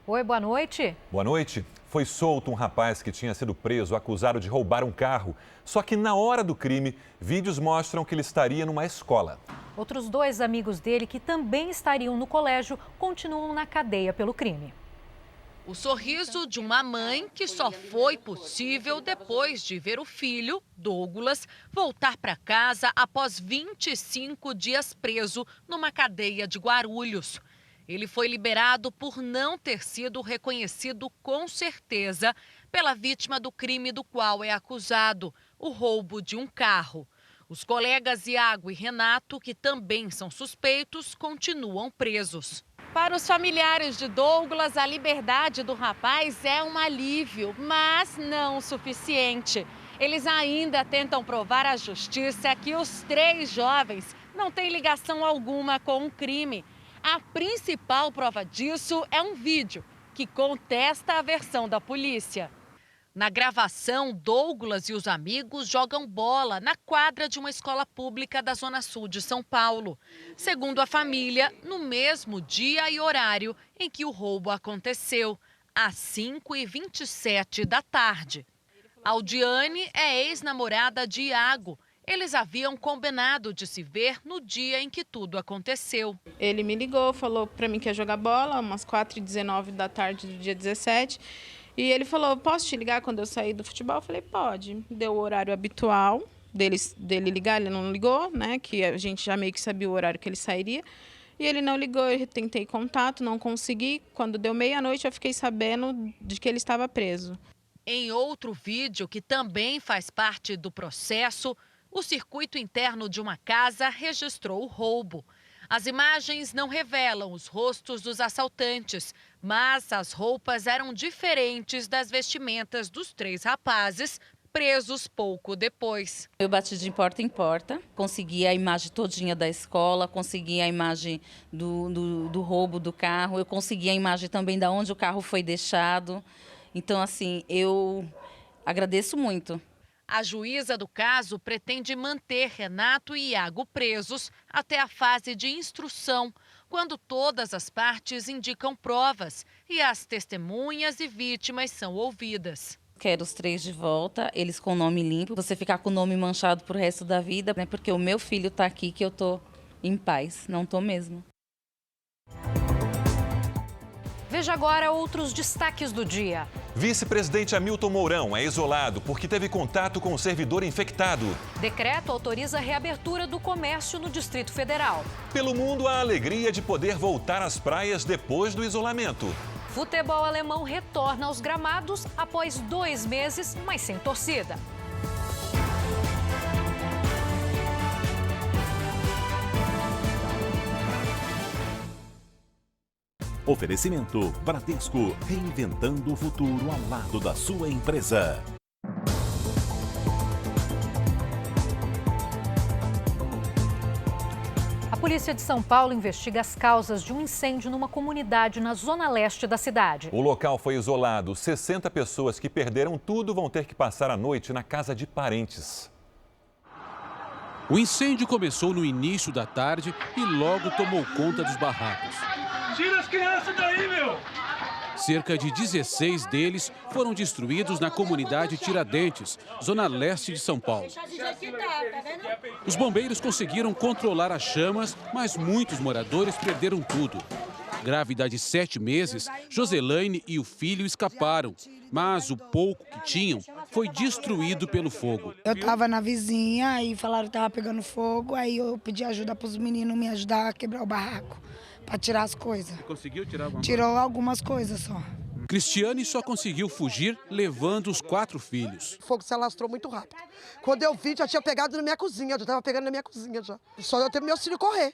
Oi, boa noite. Boa noite. Foi solto um rapaz que tinha sido preso acusado de roubar um carro. Só que na hora do crime, vídeos mostram que ele estaria numa escola. Outros 2 amigos dele, que também estariam no colégio, continuam na cadeia pelo crime. O sorriso de uma mãe que só foi possível depois de ver o filho, Douglas, voltar para casa após 25 dias preso numa cadeia de Guarulhos. Ele foi liberado por não ter sido reconhecido com certeza pela vítima do crime do qual é acusado, o roubo de um carro. Os colegas Iago e Renato, que também são suspeitos, continuam presos. Para os familiares de Douglas, a liberdade do rapaz é um alívio, mas não o suficiente. Eles ainda tentam provar à justiça que os 3 jovens não têm ligação alguma com o crime. A principal prova disso é um vídeo que contesta a versão da polícia. Na gravação, Douglas e os amigos jogam bola na quadra de uma escola pública da Zona Sul de São Paulo. Segundo a família, no mesmo dia e horário em que o roubo aconteceu, às 5h27 da tarde. Aldiane é ex-namorada de Iago. Eles haviam combinado de se ver no dia em que tudo aconteceu. Ele me ligou, falou para mim que ia jogar bola, umas 4h19 da tarde do dia 17. E ele falou, posso te ligar quando eu sair do futebol? Eu falei, pode. Deu o horário habitual dele ligar, ele não ligou, né? Que a gente já meio que sabia o horário que ele sairia. E ele não ligou, eu tentei contato, não consegui. Quando deu meia-noite, eu fiquei sabendo de que ele estava preso. Em outro vídeo, que também faz parte do processo, o circuito interno de uma casa registrou o roubo. As imagens não revelam os rostos dos assaltantes, mas as roupas eram diferentes das vestimentas dos 3 rapazes, presos pouco depois. Eu bati de porta em porta, consegui a imagem todinha da escola, consegui a imagem do roubo do carro, eu consegui a imagem também de onde o carro foi deixado. Então, assim, eu agradeço muito. A juíza do caso pretende manter Renato e Iago presos até a fase de instrução, quando todas as partes indicam provas e as testemunhas e vítimas são ouvidas. Quero os 3 de volta, eles com nome limpo. Você ficar com o nome manchado pro resto da vida, né? Porque o meu filho tá aqui que eu tô em paz, não tô mesmo. Veja agora outros destaques do dia. Vice-presidente Hamilton Mourão é isolado porque teve contato com o servidor infectado. Decreto autoriza a reabertura do comércio no Distrito Federal. Pelo mundo, a alegria de poder voltar às praias depois do isolamento. Futebol alemão retorna aos gramados após 2 meses, mas sem torcida. Oferecimento Bradesco, reinventando o futuro ao lado da sua empresa. A polícia de São Paulo investiga as causas de um incêndio numa comunidade na zona leste da cidade. O local foi isolado. 60 pessoas que perderam tudo vão ter que passar a noite na casa de parentes. O incêndio começou no início da tarde e logo tomou conta dos barracos. Tira as crianças daí, meu! Cerca de 16 deles foram destruídos na comunidade Tiradentes, zona leste de São Paulo. Os bombeiros conseguiram controlar as chamas, mas muitos moradores perderam tudo. Grávida de 7 meses, Joselaine e o filho escaparam, mas o pouco que tinham foi destruído pelo fogo. Eu estava na vizinha e falaram que estava pegando fogo, aí eu pedi ajuda para os meninos me ajudar a quebrar o barraco, para tirar as coisas. Conseguiu tirar alguma coisa? Tirou algumas coisas só. Cristiane só conseguiu fugir levando os 4 filhos. O fogo se alastrou muito rápido. Quando eu vi, já tinha pegado na minha cozinha, já estava pegando na minha cozinha já. Só eu ter meu filho correr.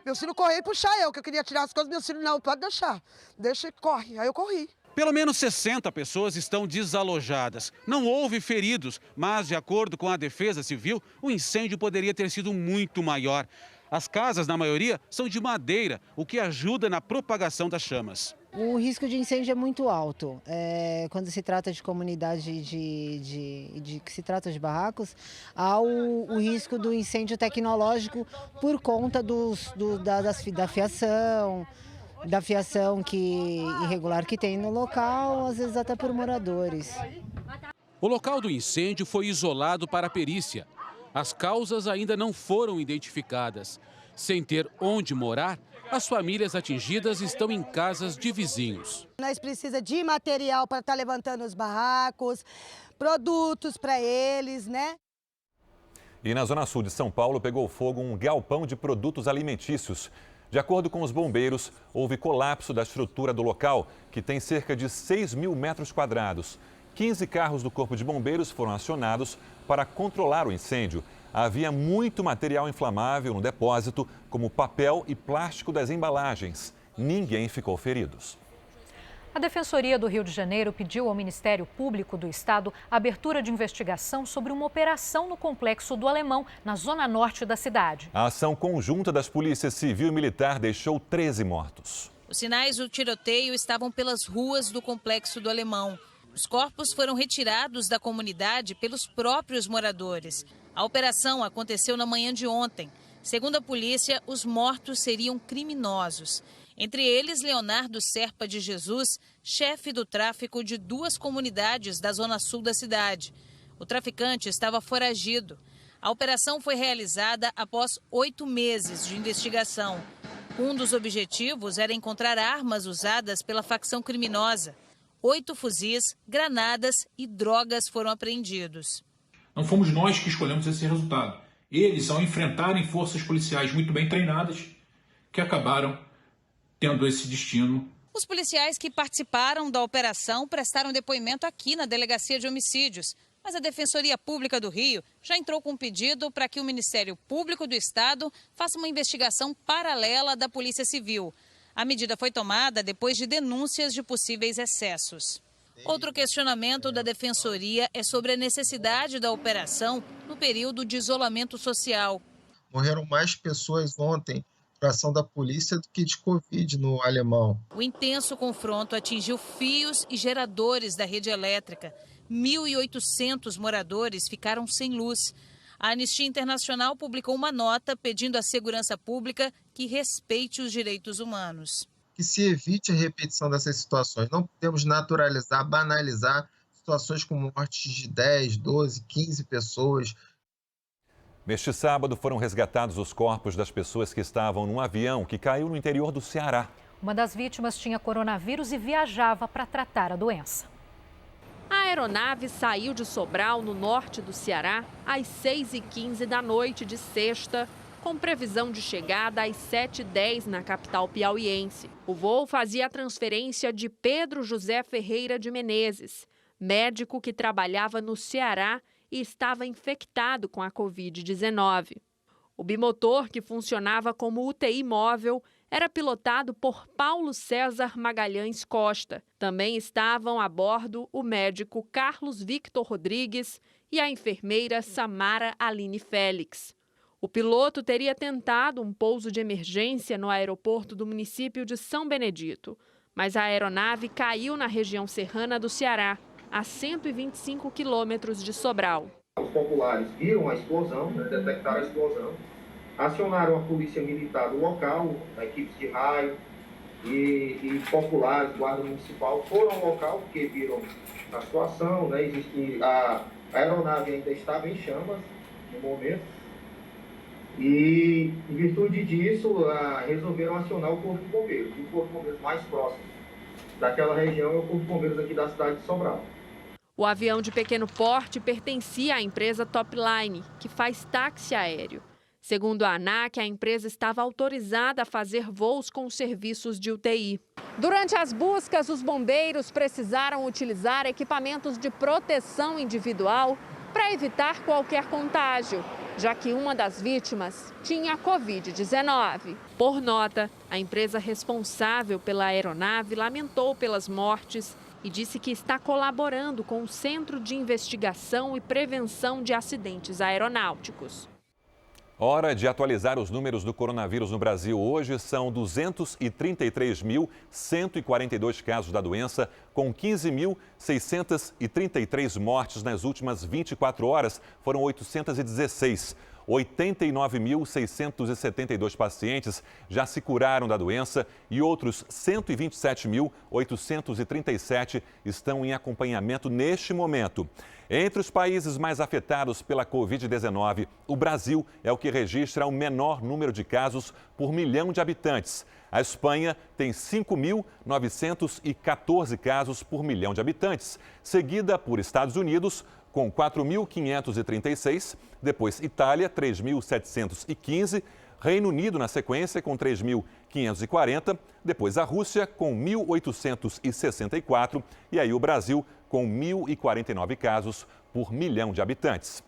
Meu filho correr e puxar eu, que eu queria tirar as coisas, meu filho não, pode deixar. Deixa e corre. Aí eu corri. Pelo menos 60 pessoas estão desalojadas. Não houve feridos, mas, de acordo com a Defesa Civil, o incêndio poderia ter sido muito maior. As casas, na maioria, são de madeira, o que ajuda na propagação das chamas. O risco de incêndio é muito alto. Quando se trata de comunidade que se trata de barracos, há o risco do incêndio tecnológico por conta da fiação, da fiação irregular que tem no local, às vezes até por moradores. O local do incêndio foi isolado para a perícia. As causas ainda não foram identificadas. Sem ter onde morar, as famílias atingidas estão em casas de vizinhos. Nós precisamos de material para estar levantando os barracos, produtos para eles, né? E na zona sul de São Paulo pegou fogo um galpão de produtos alimentícios. De acordo com os bombeiros, houve colapso da estrutura do local, que tem cerca de 6.000 metros quadrados. 15 carros do Corpo de Bombeiros foram acionados para controlar o incêndio. Havia muito material inflamável no depósito, como papel e plástico das embalagens. Ninguém ficou ferido. A Defensoria do Rio de Janeiro pediu ao Ministério Público do Estado a abertura de investigação sobre uma operação no Complexo do Alemão, na zona norte da cidade. A ação conjunta das polícias civil e militar deixou 13 mortos. Os sinais do tiroteio estavam pelas ruas do Complexo do Alemão. Os corpos foram retirados da comunidade pelos próprios moradores. A operação aconteceu na manhã de ontem. Segundo a polícia, os mortos seriam criminosos. Entre eles, Leonardo Serpa de Jesus, chefe do tráfico de 2 comunidades da zona sul da cidade. O traficante estava foragido. A operação foi realizada após 8 meses de investigação. Um dos objetivos era encontrar armas usadas pela facção criminosa. 8 fuzis, granadas e drogas foram apreendidos. Não fomos nós que escolhemos esse resultado. Eles, ao enfrentarem forças policiais muito bem treinadas, que acabaram tendo esse destino. Os policiais que participaram da operação prestaram depoimento aqui na Delegacia de Homicídios. Mas a Defensoria Pública do Rio já entrou com um pedido para que o Ministério Público do Estado faça uma investigação paralela da Polícia Civil. A medida foi tomada depois de denúncias de possíveis excessos. Outro questionamento da Defensoria é sobre a necessidade da operação no período de isolamento social. Morreram mais pessoas ontem por ação da polícia do que de Covid no Alemão. O intenso confronto atingiu fios e geradores da rede elétrica. 1.800 moradores ficaram sem luz. A Anistia Internacional publicou uma nota pedindo à segurança pública que respeite os direitos humanos. Que se evite a repetição dessas situações. Não podemos naturalizar, banalizar situações como mortes de 10, 12, 15 pessoas. Neste sábado foram resgatados os corpos das pessoas que estavam num avião que caiu no interior do Ceará. Uma das vítimas tinha coronavírus e viajava para tratar a doença. A aeronave saiu de Sobral, no norte do Ceará, às 6h15 da noite de sexta, com previsão de chegada às 7h10 na capital piauiense. O voo fazia a transferência de Pedro José Ferreira de Menezes, médico que trabalhava no Ceará e estava infectado com a Covid-19. O bimotor, que funcionava como UTI móvel, era pilotado por Paulo César Magalhães Costa. Também estavam a bordo o médico Carlos Victor Rodrigues e a enfermeira Samara Aline Félix. O piloto teria tentado um pouso de emergência no aeroporto do município de São Benedito, mas a aeronave caiu na região serrana do Ceará, a 125 quilômetros de Sobral. Os populares viram a explosão, detectaram a explosão, acionaram a polícia militar do local, equipes de raio e populares, guarda municipal, foram ao local porque viram a situação, a aeronave ainda estava em chamas no momento e, em virtude disso, resolveram acionar o Corpo de Bombeiros. E o Corpo de Bombeiros mais próximo daquela região é o Corpo de Bombeiros aqui da cidade de Sobral. O avião de pequeno porte pertencia à empresa Topline, que faz táxi aéreo. Segundo a ANAC, a empresa estava autorizada a fazer voos com serviços de UTI. Durante as buscas, os bombeiros precisaram utilizar equipamentos de proteção individual para evitar qualquer contágio, já que uma das vítimas tinha Covid-19. Por nota, a empresa responsável pela aeronave lamentou pelas mortes e disse que está colaborando com o Centro de Investigação e Prevenção de Acidentes Aeronáuticos. Hora de atualizar os números do coronavírus no Brasil. Hoje são 233.142 casos da doença, com 15.633 mortes nas últimas 24 horas, foram 816. 89.672 pacientes já se curaram da doença e outros 127.837 estão em acompanhamento neste momento. Entre os países mais afetados pela Covid-19, o Brasil é o que registra o menor número de casos por milhão de habitantes. A Espanha tem 5.914 casos por milhão de habitantes, seguida por Estados Unidos, com 4.536, depois Itália, 3.715, Reino Unido na sequência, com 3.540, depois a Rússia, com 1.864 e aí o Brasil, com 1.049 casos por milhão de habitantes.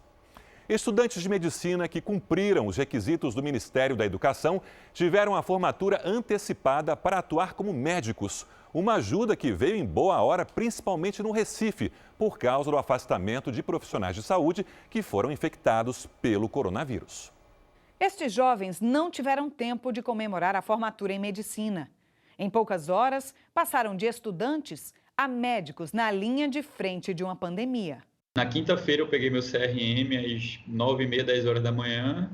Estudantes de medicina que cumpriram os requisitos do Ministério da Educação tiveram a formatura antecipada para atuar como médicos. Uma ajuda que veio em boa hora, principalmente no Recife, por causa do afastamento de profissionais de saúde que foram infectados pelo coronavírus. Estes jovens não tiveram tempo de comemorar a formatura em medicina. Em poucas horas, passaram de estudantes a médicos na linha de frente de uma pandemia. Na quinta-feira eu peguei meu CRM às 9h30, 10 horas da manhã.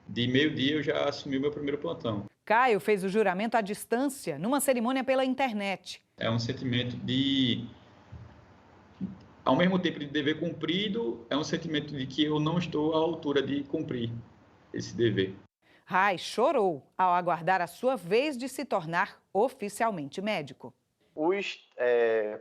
De meio-dia eu já assumi o meu primeiro plantão. Caio fez o juramento à distância, numa cerimônia pela internet. É um sentimento de, ao mesmo tempo de dever cumprido, é um sentimento de que eu não estou à altura de cumprir esse dever. Rai chorou ao aguardar a sua vez de se tornar oficialmente médico. Os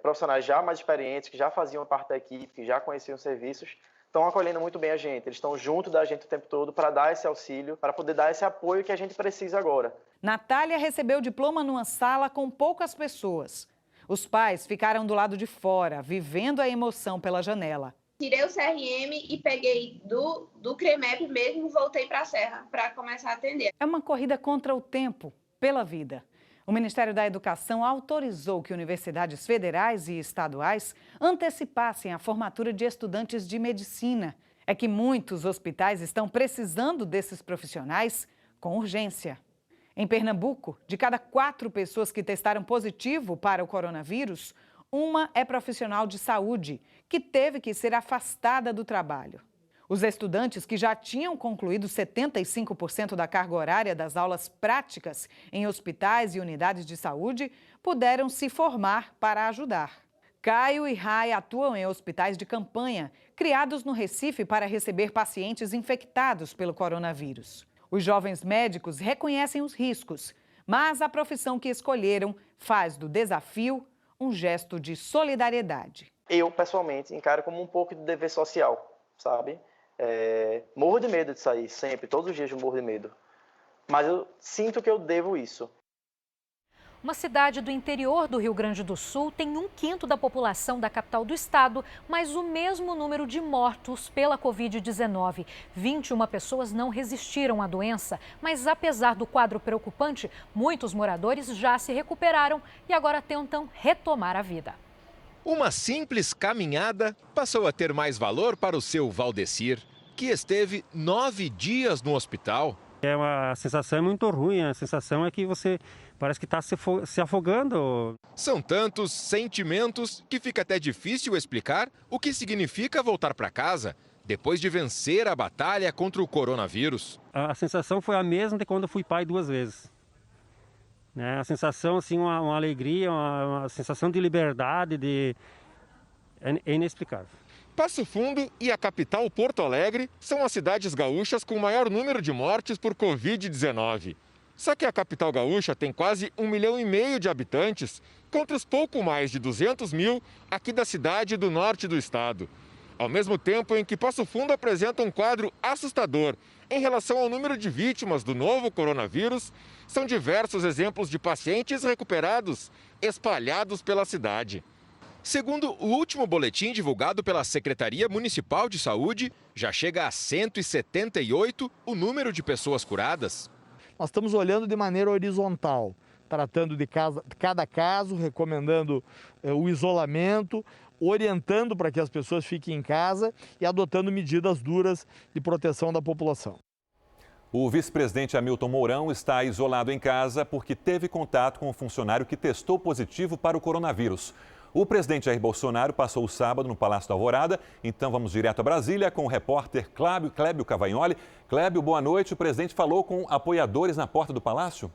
profissionais já mais experientes, que já faziam parte da equipe, que já conheciam os serviços, estão acolhendo muito bem a gente. Eles estão junto da gente o tempo todo para dar esse auxílio, para poder dar esse apoio que a gente precisa agora. Natália recebeu o diploma numa sala com poucas pessoas. Os pais ficaram do lado de fora, vivendo a emoção pela janela. Tirei o CRM e peguei do CREMEP mesmo e voltei para a Serra para começar a atender. É uma corrida contra o tempo, pela vida. O Ministério da Educação autorizou que universidades federais e estaduais antecipassem a formatura de estudantes de medicina. É que muitos hospitais estão precisando desses profissionais com urgência. Em Pernambuco, de cada 4 pessoas que testaram positivo para o coronavírus, uma é profissional de saúde, que teve que ser afastada do trabalho. Os estudantes que já tinham concluído 75% da carga horária das aulas práticas em hospitais e unidades de saúde puderam se formar para ajudar. Caio e Rai atuam em hospitais de campanha, criados no Recife para receber pacientes infectados pelo coronavírus. Os jovens médicos reconhecem os riscos, mas a profissão que escolheram faz do desafio um gesto de solidariedade. Eu, pessoalmente, encaro como um pouco de dever social, sabe? Morro de medo de sair, sempre, todos os dias eu morro de medo. Mas eu sinto que eu devo isso. Uma cidade do interior do Rio Grande do Sul tem 1/5 da população da capital do estado, mas o mesmo número de mortos pela Covid-19. 21 pessoas não resistiram à doença, mas apesar do quadro preocupante, muitos moradores já se recuperaram e agora tentam retomar a vida. Uma simples caminhada passou a ter mais valor para o seu Valdecir, que esteve 9 dias no hospital. A sensação é muito ruim, a sensação é que você parece que está se afogando. São tantos sentimentos que fica até difícil explicar o que significa voltar para casa depois de vencer a batalha contra o coronavírus. A sensação foi a mesma de quando eu fui pai 2 vezes. A sensação, assim, uma alegria, uma sensação de liberdade, é inexplicável. Passo Fundo e a capital Porto Alegre são as cidades gaúchas com o maior número de mortes por Covid-19. Só que a capital gaúcha tem quase 1,5 milhão de habitantes, contra os pouco mais de 200 mil aqui da cidade do norte do estado. Ao mesmo tempo em que Passo Fundo apresenta um quadro assustador em relação ao número de vítimas do novo coronavírus, são diversos exemplos de pacientes recuperados espalhados pela cidade. Segundo o último boletim divulgado pela Secretaria Municipal de Saúde, já chega a 178 o número de pessoas curadas. Nós estamos olhando de maneira horizontal, tratando de cada caso, recomendando o isolamento, orientando para que as pessoas fiquem em casa e adotando medidas duras de proteção da população. O vice-presidente Hamilton Mourão está isolado em casa porque teve contato com um funcionário que testou positivo para o coronavírus. O presidente Jair Bolsonaro passou o sábado no Palácio da Alvorada. Então vamos direto a Brasília com o repórter Clébio Cavagnoli. Clébio, boa noite. O presidente falou com apoiadores na porta do Palácio?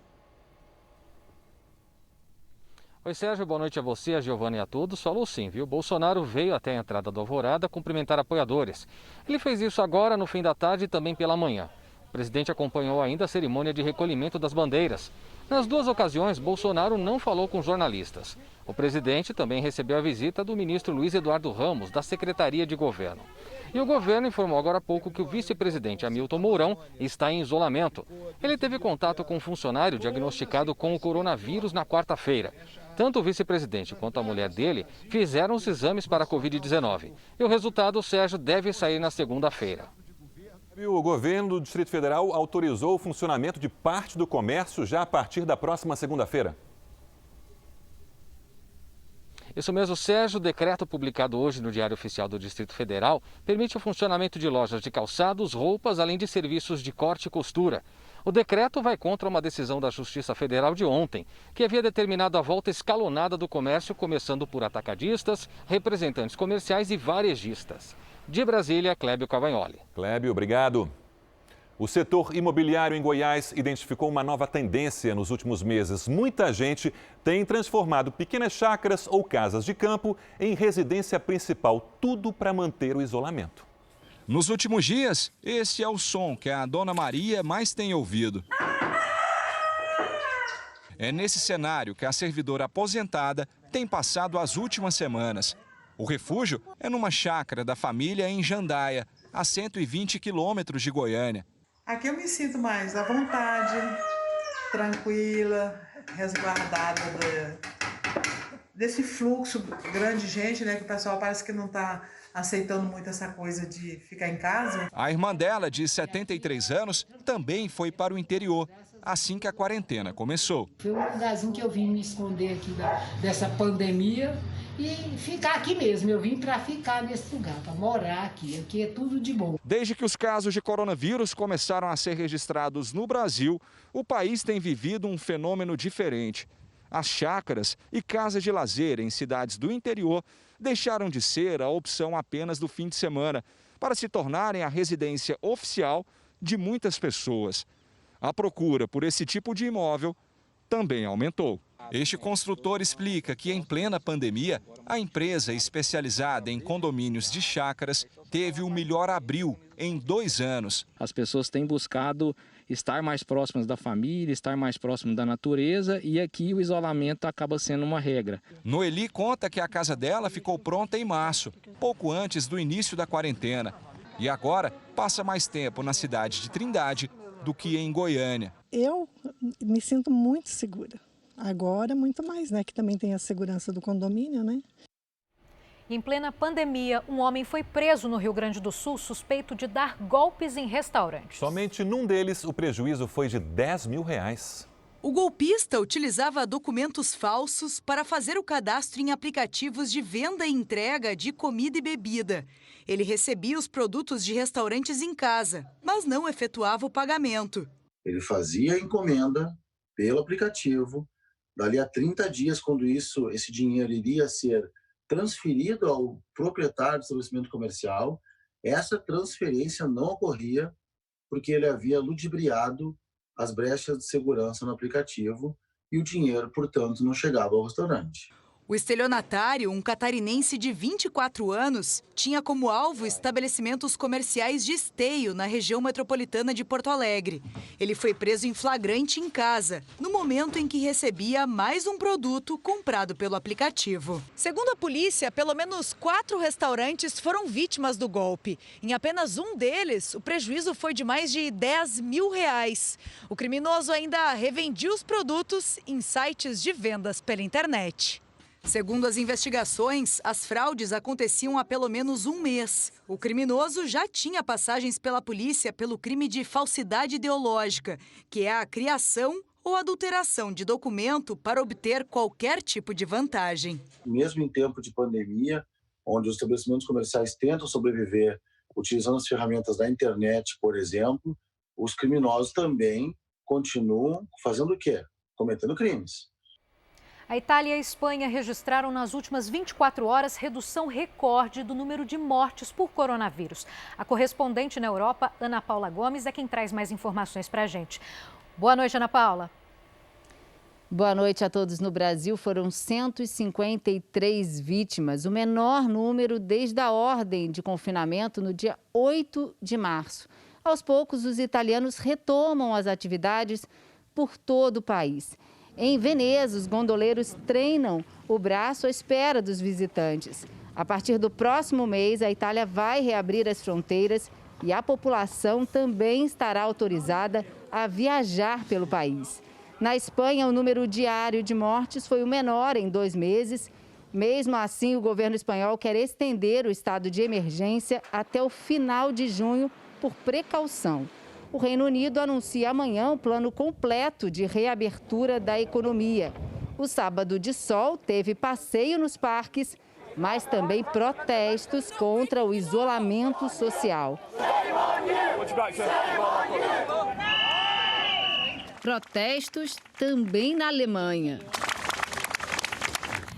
Oi, Sérgio, boa noite a você, a Giovana e a todos. Falou sim, viu? Bolsonaro veio até a entrada do Alvorada cumprimentar apoiadores. Ele fez isso agora, no fim da tarde e também pela manhã. O presidente acompanhou ainda a cerimônia de recolhimento das bandeiras. Nas duas ocasiões, Bolsonaro não falou com jornalistas. O presidente também recebeu a visita do ministro Luiz Eduardo Ramos, da Secretaria de Governo. E o governo informou agora há pouco que o vice-presidente Hamilton Mourão está em isolamento. Ele teve contato com um funcionário diagnosticado com o coronavírus na quarta-feira. Tanto o vice-presidente quanto a mulher dele fizeram os exames para a Covid-19. E o resultado, Sérgio, deve sair na segunda-feira. O governo do Distrito Federal autorizou o funcionamento de parte do comércio já a partir da próxima segunda-feira. Isso mesmo, Sérgio. O decreto publicado hoje no Diário Oficial do Distrito Federal permite o funcionamento de lojas de calçados, roupas, além de serviços de corte e costura. O decreto vai contra uma decisão da Justiça Federal de ontem, que havia determinado a volta escalonada do comércio, começando por atacadistas, representantes comerciais e varejistas. De Brasília, Clébio Cavagnoli. Clébio, obrigado. O setor imobiliário em Goiás identificou uma nova tendência nos últimos meses. Muita gente tem transformado pequenas chácaras ou casas de campo em residência principal, tudo para manter o isolamento. Nos últimos dias, esse é o som que a dona Maria mais tem ouvido. É nesse cenário que a servidora aposentada tem passado as últimas semanas. O refúgio é numa chácara da família em Jandaia, a 120 quilômetros de Goiânia. Aqui eu me sinto mais à vontade, tranquila, resguardada desse fluxo grande de gente, né? Que o pessoal parece que não está aceitando muito essa coisa de ficar em casa. A irmã dela, de 73 anos, também foi para o interior, assim que a quarentena começou. Foi um lugarzinho que eu vim me esconder aqui dessa pandemia e ficar aqui mesmo. Eu vim para ficar nesse lugar, para morar aqui é tudo de bom. Desde que os casos de coronavírus começaram a ser registrados no Brasil, o país tem vivido um fenômeno diferente. As chácaras e casas de lazer em cidades do interior deixaram de ser a opção apenas do fim de semana, para se tornarem a residência oficial de muitas pessoas. A procura por esse tipo de imóvel também aumentou. Este construtor explica que, em plena pandemia, a empresa especializada em condomínios de chácaras teve o melhor abril em 2 anos. As pessoas têm buscado estar mais próximas da família, estar mais próximo da natureza, e aqui o isolamento acaba sendo uma regra. Noeli conta que a casa dela ficou pronta em março, pouco antes do início da quarentena. E agora passa mais tempo na cidade de Trindade do que em Goiânia. Eu me sinto muito segura. Agora, muito mais, né? Que também tem a segurança do condomínio, né? Em plena pandemia, um homem foi preso no Rio Grande do Sul suspeito de dar golpes em restaurantes. Somente num deles, o prejuízo foi de R$10 mil. O golpista utilizava documentos falsos para fazer o cadastro em aplicativos de venda e entrega de comida e bebida. Ele recebia os produtos de restaurantes em casa, mas não efetuava o pagamento. Ele fazia a encomenda pelo aplicativo. Dali a 30 dias, quando esse dinheiro iria ser transferido ao proprietário do estabelecimento comercial, essa transferência não ocorria porque ele havia ludibriado as brechas de segurança no aplicativo e o dinheiro, portanto, não chegava ao restaurante. O estelionatário, um catarinense de 24 anos, tinha como alvo estabelecimentos comerciais de Esteio, na região metropolitana de Porto Alegre. Ele foi preso em flagrante em casa, no momento em que recebia mais um produto comprado pelo aplicativo. Segundo a polícia, pelo menos 4 restaurantes foram vítimas do golpe. Em apenas um deles, o prejuízo foi de mais de R$10 mil. O criminoso ainda revendia os produtos em sites de vendas pela internet. Segundo as investigações, as fraudes aconteciam há pelo menos um mês. O criminoso já tinha passagens pela polícia pelo crime de falsidade ideológica, que é a criação ou adulteração de documento para obter qualquer tipo de vantagem. Mesmo em tempo de pandemia, onde os estabelecimentos comerciais tentam sobreviver utilizando as ferramentas da internet, por exemplo, os criminosos também continuam fazendo o quê? Cometendo crimes. A A Itália e a Espanha registraram nas últimas 24 horas redução recorde do número de mortes por coronavírus. A correspondente na Europa, Ana Paula Gomes, é quem traz mais informações para a gente. Boa noite, Ana Paula. Boa noite a todos. No Brasil foram 153 vítimas, o menor número desde a ordem de confinamento no dia 8 de março. Aos poucos, os italianos retomam as atividades por todo o país. Em Veneza, os gondoleiros treinam o braço à espera dos visitantes. A partir do próximo mês, a Itália vai reabrir as fronteiras e a população também estará autorizada a viajar pelo país. Na Espanha, o número diário de mortes foi o menor em 2 meses. Mesmo assim, o governo espanhol quer estender o estado de emergência até o final de junho por precaução. O Reino Unido anuncia amanhã um plano completo de reabertura da economia. O sábado de sol teve passeio nos parques, mas também protestos contra o isolamento social. Protestos também na Alemanha.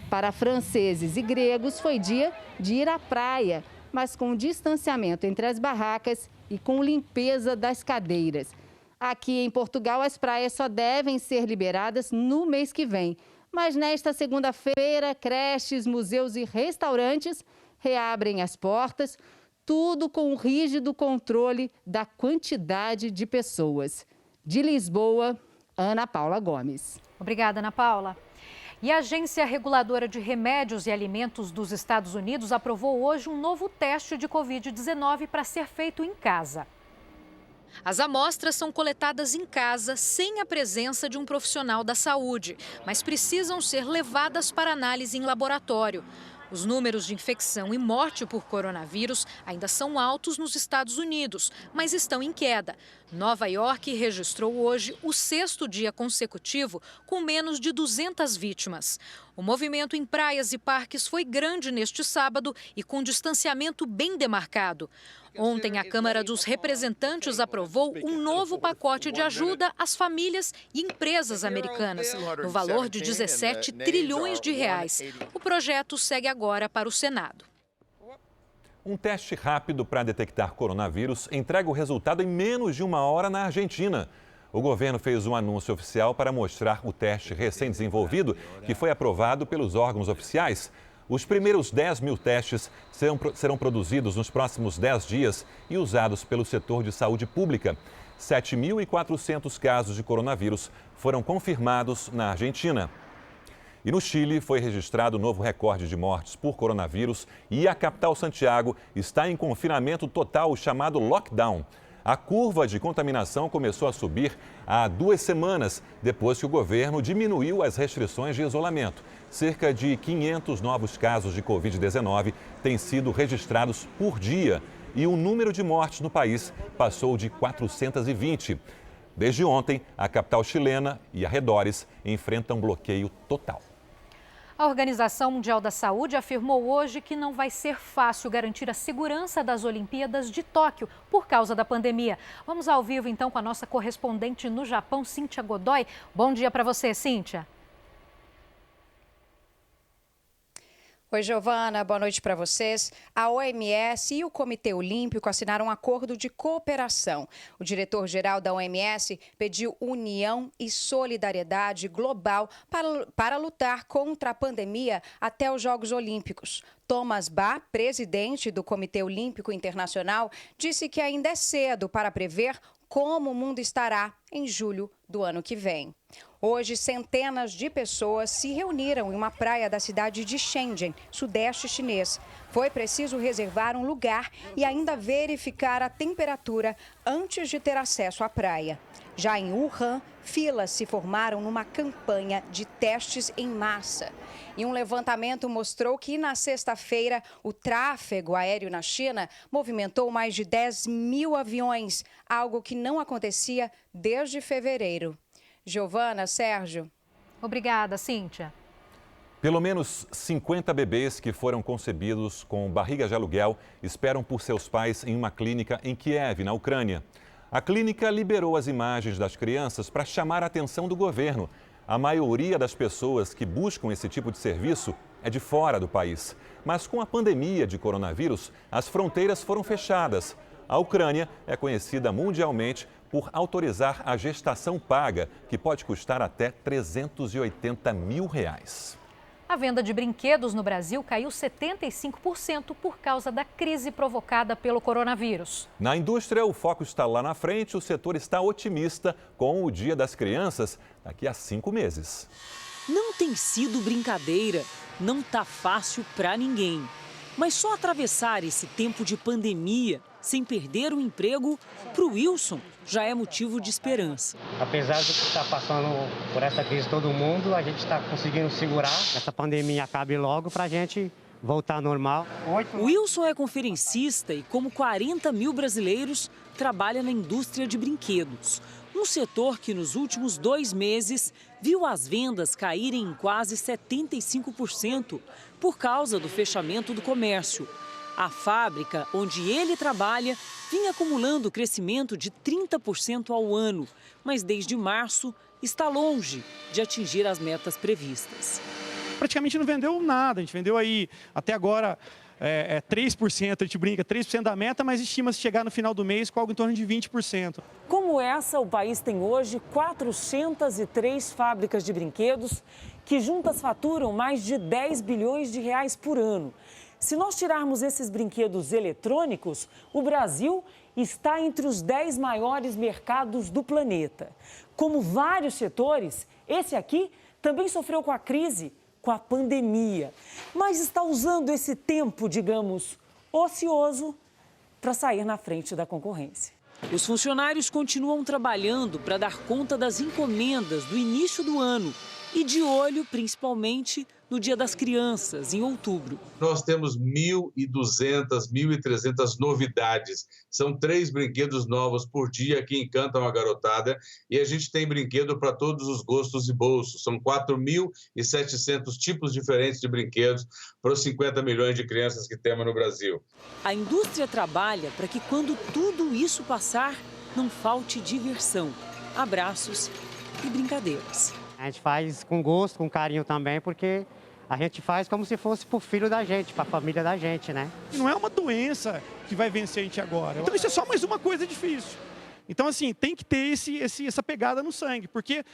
Para franceses e gregos, foi dia de ir à praia, mas com distanciamento entre as barracas e com limpeza das cadeiras. Aqui em Portugal, as praias só devem ser liberadas no mês que vem. Mas nesta segunda-feira, creches, museus e restaurantes reabrem as portas, tudo com um rígido controle da quantidade de pessoas. De Lisboa, Ana Paula Gomes. Obrigada, Ana Paula. E a Agência Reguladora de Remédios e Alimentos dos Estados Unidos aprovou hoje um novo teste de Covid-19 para ser feito em casa. As amostras são coletadas em casa, sem a presença de um profissional da saúde, mas precisam ser levadas para análise em laboratório. Os números de infecção e morte por coronavírus ainda são altos nos Estados Unidos, mas estão em queda. Nova York registrou hoje o 6º dia consecutivo com menos de 200 vítimas. O movimento em praias e parques foi grande neste sábado e com distanciamento bem demarcado. Ontem, a Câmara dos Representantes aprovou um novo pacote de ajuda às famílias e empresas americanas, no valor de 17 trilhões de reais. O projeto segue agora para o Senado. Um teste rápido para detectar coronavírus entrega o resultado em menos de 1 hora na Argentina. O governo fez um anúncio oficial para mostrar o teste recém-desenvolvido, que foi aprovado pelos órgãos oficiais. Os primeiros 10 mil testes serão produzidos nos próximos 10 dias e usados pelo setor de saúde pública. 7.400 casos de coronavírus foram confirmados na Argentina. E no Chile foi registrado um novo recorde de mortes por coronavírus e a capital Santiago está em confinamento total, chamado lockdown. A curva de contaminação começou a subir há 2 semanas, depois que o governo diminuiu as restrições de isolamento. Cerca de 500 novos casos de Covid-19 têm sido registrados por dia e o número de mortes no país passou de 420. Desde ontem, a capital chilena e arredores enfrentam bloqueio total. A Organização Mundial da Saúde afirmou hoje que não vai ser fácil garantir a segurança das Olimpíadas de Tóquio por causa da pandemia. Vamos ao vivo então com a nossa correspondente no Japão, Cíntia Godoy. Bom dia para você, Cíntia. Oi, Giovana, boa noite para vocês. A OMS e o Comitê Olímpico assinaram um acordo de cooperação. O diretor-geral da OMS pediu união e solidariedade global para lutar contra a pandemia até os Jogos Olímpicos. Thomas Bach, presidente do Comitê Olímpico Internacional, disse que ainda é cedo para prever como o mundo estará em julho do ano que vem. Hoje, centenas de pessoas se reuniram em uma praia da cidade de Shenzhen, sudeste chinês. Foi preciso reservar um lugar e ainda verificar a temperatura antes de ter acesso à praia. Já em Wuhan, filas se formaram numa campanha de testes em massa. E um levantamento mostrou que na sexta-feira o tráfego aéreo na China movimentou mais de 10 mil aviões, algo que não acontecia desde fevereiro. Giovana, Sérgio. Obrigada, Cíntia. Pelo menos 50 bebês que foram concebidos com barriga de aluguel esperam por seus pais em uma clínica em Kiev, na Ucrânia. A clínica liberou as imagens das crianças para chamar a atenção do governo. A maioria das pessoas que buscam esse tipo de serviço é de fora do país. Mas com a pandemia de coronavírus, as fronteiras foram fechadas. A Ucrânia é conhecida mundialmente por autorizar a gestação paga, que pode custar até R$380 mil. A venda de brinquedos no Brasil caiu 75% por causa da crise provocada pelo coronavírus. Na indústria, o foco está lá na frente. O setor está otimista com o Dia das Crianças daqui a 5 meses. Não tem sido brincadeira, não tá fácil para ninguém. Mas só atravessar esse tempo de pandemia sem perder o emprego, para o Wilson já é motivo de esperança. Apesar de que está passando por essa crise todo mundo, a gente está conseguindo segurar. Essa pandemia acabe logo para a gente voltar ao normal. O Wilson é conferencista e, como 40 mil brasileiros, trabalha na indústria de brinquedos. Um setor que nos últimos 2 meses viu as vendas caírem em quase 75% por causa do fechamento do comércio. A fábrica onde ele trabalha vinha acumulando crescimento de 30% ao ano, mas desde março está longe de atingir as metas previstas. Praticamente não vendeu nada, a gente vendeu aí até agora 3%, a gente brinca, 3% da meta, mas estima-se chegar no final do mês com algo em torno de 20%. Como essa, o país tem hoje 403 fábricas de brinquedos que juntas faturam mais de 10 bilhões de reais por ano. Se nós tirarmos esses brinquedos eletrônicos, o Brasil está entre os 10 maiores mercados do planeta. Como vários setores, esse aqui também sofreu com a crise, com a pandemia, mas está usando esse tempo, digamos, ocioso para sair na frente da concorrência. Os funcionários continuam trabalhando para dar conta das encomendas do início do ano e de olho, principalmente, no Dia das Crianças, em outubro. Nós temos 1.200, 1.300 novidades. São 3 brinquedos novos por dia que encantam a garotada. E a gente tem brinquedo para todos os gostos e bolsos. São 4.700 tipos diferentes de brinquedos para os 50 milhões de crianças que temos no Brasil. A indústria trabalha para que, quando tudo isso passar, não falte diversão, abraços e brincadeiras. A gente faz com gosto, com carinho também, porque a gente faz como se fosse pro filho da gente, pra família da gente, né? Não é uma doença que vai vencer a gente agora. Então isso é só mais uma coisa difícil. Então, assim, tem que ter essa pegada no sangue, porque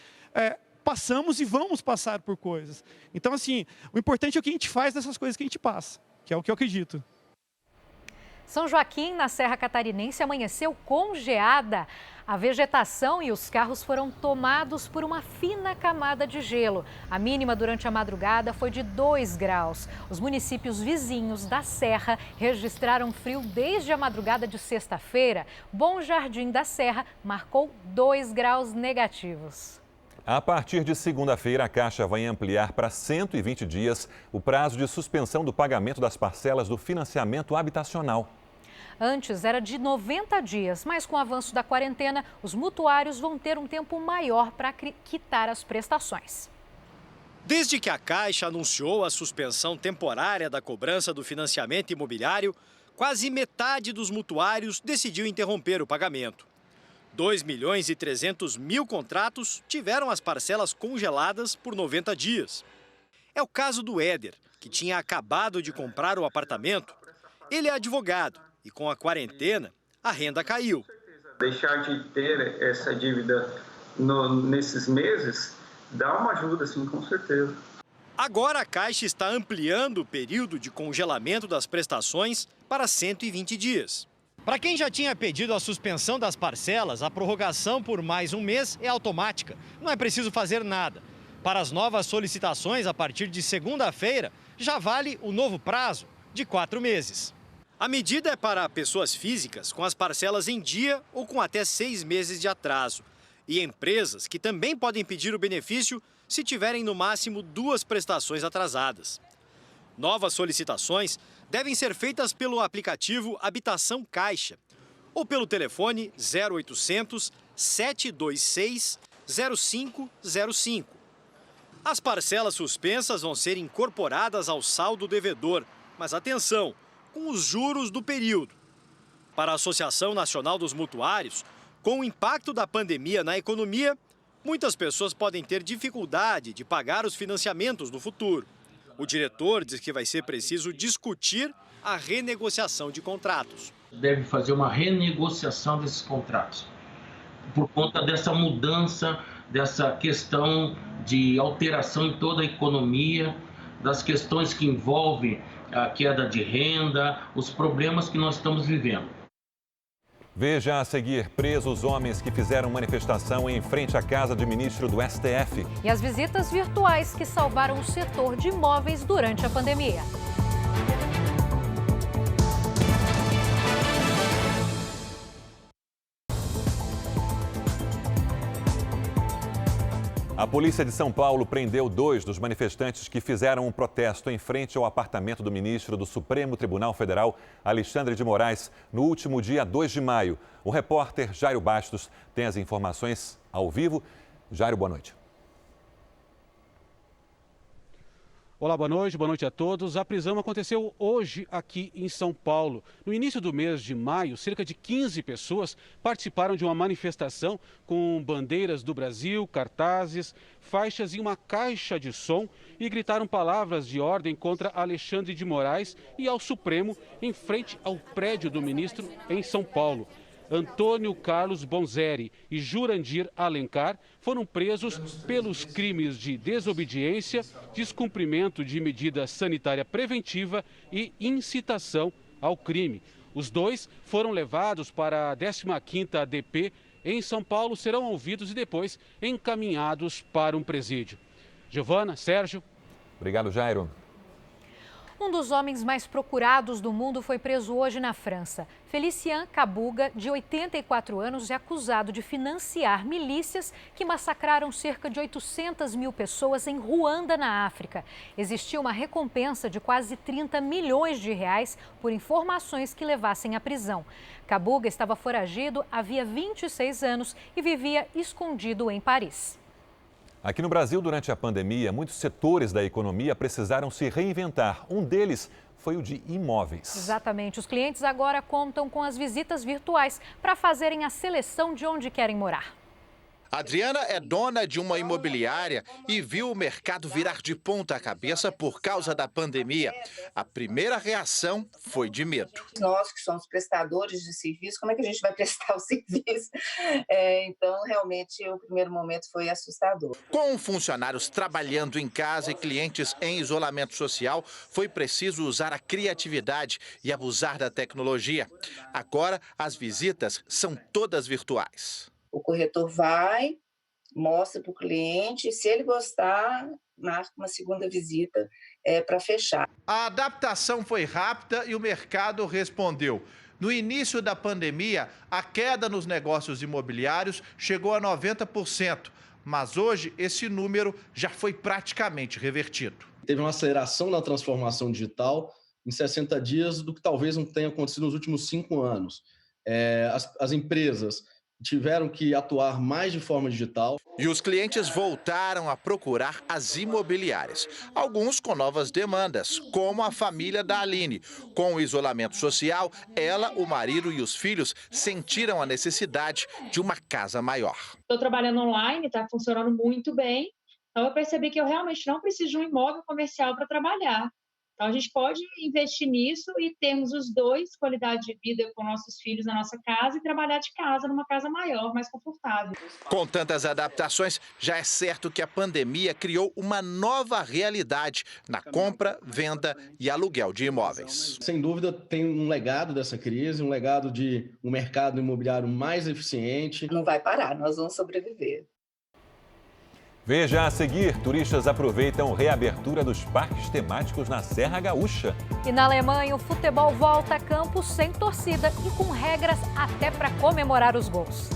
passamos e vamos passar por coisas. Então, assim, o importante é o que a gente faz dessas coisas que a gente passa, que é o que eu acredito. São Joaquim, na Serra Catarinense, amanheceu congeada. A vegetação e os carros foram tomados por uma fina camada de gelo. A mínima durante a madrugada foi de 2 graus. Os municípios vizinhos da Serra registraram frio desde a madrugada de sexta-feira. Bom Jardim da Serra marcou 2 graus negativos. A partir de segunda-feira, a Caixa vai ampliar para 120 dias o prazo de suspensão do pagamento das parcelas do financiamento habitacional. Antes era de 90 dias, mas com o avanço da quarentena, os mutuários vão ter um tempo maior para quitar as prestações. Desde que a Caixa anunciou a suspensão temporária da cobrança do financiamento imobiliário, quase metade dos mutuários decidiu interromper o pagamento. 2.300.000 contratos tiveram as parcelas congeladas por 90 dias. É o caso do Éder, que tinha acabado de comprar o apartamento. Ele é advogado e, com a quarentena, a renda caiu. Deixar de ter essa dívida nesses meses dá uma ajuda, sim, com certeza. Agora a Caixa está ampliando o período de congelamento das prestações para 120 dias. Para quem já tinha pedido a suspensão das parcelas, a prorrogação por mais um mês é automática. Não é preciso fazer nada. Para as novas solicitações, a partir de segunda-feira, já vale o novo prazo de 4 meses. A medida é para pessoas físicas com as parcelas em dia ou com até 6 meses de atraso. E empresas que também podem pedir o benefício se tiverem no máximo 2 prestações atrasadas. Novas solicitações devem ser feitas pelo aplicativo Habitação Caixa ou pelo telefone 0800 726 0505. As parcelas suspensas vão ser incorporadas ao saldo devedor, mas atenção, com os juros do período. Para a Associação Nacional dos Mutuários, com o impacto da pandemia na economia, muitas pessoas podem ter dificuldade de pagar os financiamentos no futuro. O diretor diz que vai ser preciso discutir a renegociação de contratos. Deve fazer uma renegociação desses contratos, por conta dessa mudança, dessa questão de alteração em toda a economia, das questões que envolvem a queda de renda, os problemas que nós estamos vivendo. Veja a seguir: presos homens que fizeram manifestação em frente à casa de ministro do STF. E as visitas virtuais que salvaram o setor de imóveis durante a pandemia. A polícia de São Paulo prendeu 2 dos manifestantes que fizeram um protesto em frente ao apartamento do ministro do Supremo Tribunal Federal, Alexandre de Moraes, no último dia 2 de maio. O repórter Jairo Bastos tem as informações ao vivo. Jairo, boa noite. Olá, boa noite a todos. A prisão aconteceu hoje aqui em São Paulo. No início do mês de maio, cerca de 15 pessoas participaram de uma manifestação com bandeiras do Brasil, cartazes, faixas e uma caixa de som e gritaram palavras de ordem contra Alexandre de Moraes e ao Supremo em frente ao prédio do ministro em São Paulo. Antônio Carlos Bonzeri e Jurandir Alencar foram presos pelos crimes de desobediência, descumprimento de medida sanitária preventiva e incitação ao crime. Os 2 foram levados para a 15ª ADP em São Paulo, serão ouvidos e depois encaminhados para um presídio. Giovana, Sérgio. Obrigado, Jairo. Um dos homens mais procurados do mundo foi preso hoje na França. Felician Kabuga, de 84 anos, é acusado de financiar milícias que massacraram cerca de 800 mil pessoas em Ruanda, na África. Existia uma recompensa de quase 30 milhões de reais por informações que levassem à prisão. Kabuga estava foragido havia 26 anos e vivia escondido em Paris. Aqui no Brasil, durante a pandemia, muitos setores da economia precisaram se reinventar. Um deles foi o de imóveis. Exatamente. Os clientes agora contam com as visitas virtuais para fazerem a seleção de onde querem morar. Adriana é dona de uma imobiliária e viu o mercado virar de ponta cabeça por causa da pandemia. A primeira reação foi de medo. Nós que somos prestadores de serviço, como é que a gente vai prestar o serviço? Então, realmente, o primeiro momento foi assustador. Com funcionários trabalhando em casa e clientes em isolamento social, foi preciso usar a criatividade e abusar da tecnologia. Agora, as visitas são todas virtuais. O corretor vai, mostra para o cliente e, se ele gostar, marca uma segunda visita para fechar. A adaptação foi rápida e o mercado respondeu. No início da pandemia, a queda nos negócios imobiliários chegou a 90%, mas hoje esse número já foi praticamente revertido. Teve uma aceleração na transformação digital em 60 dias do que talvez não tenha acontecido nos últimos 5 anos. As empresas tiveram que atuar mais de forma digital. E os clientes voltaram a procurar as imobiliárias. Alguns com novas demandas, como a família da Aline. Com o isolamento social, ela, o marido e os filhos sentiram a necessidade de uma casa maior. Estou trabalhando online, está funcionando muito bem. Então eu percebi que eu realmente não preciso de um imóvel comercial para trabalhar. Então, a gente pode investir nisso e termos os 2, qualidade de vida com nossos filhos na nossa casa e trabalhar de casa, numa casa maior, mais confortável. Com tantas adaptações, já é certo que a pandemia criou uma nova realidade na compra, venda e aluguel de imóveis. Sem dúvida, tem um legado dessa crise, um legado de um mercado imobiliário mais eficiente. Não vai parar, nós vamos sobreviver. Veja a seguir: turistas aproveitam reabertura dos parques temáticos na Serra Gaúcha. E na Alemanha, o futebol volta a campo sem torcida e com regras até para comemorar os gols.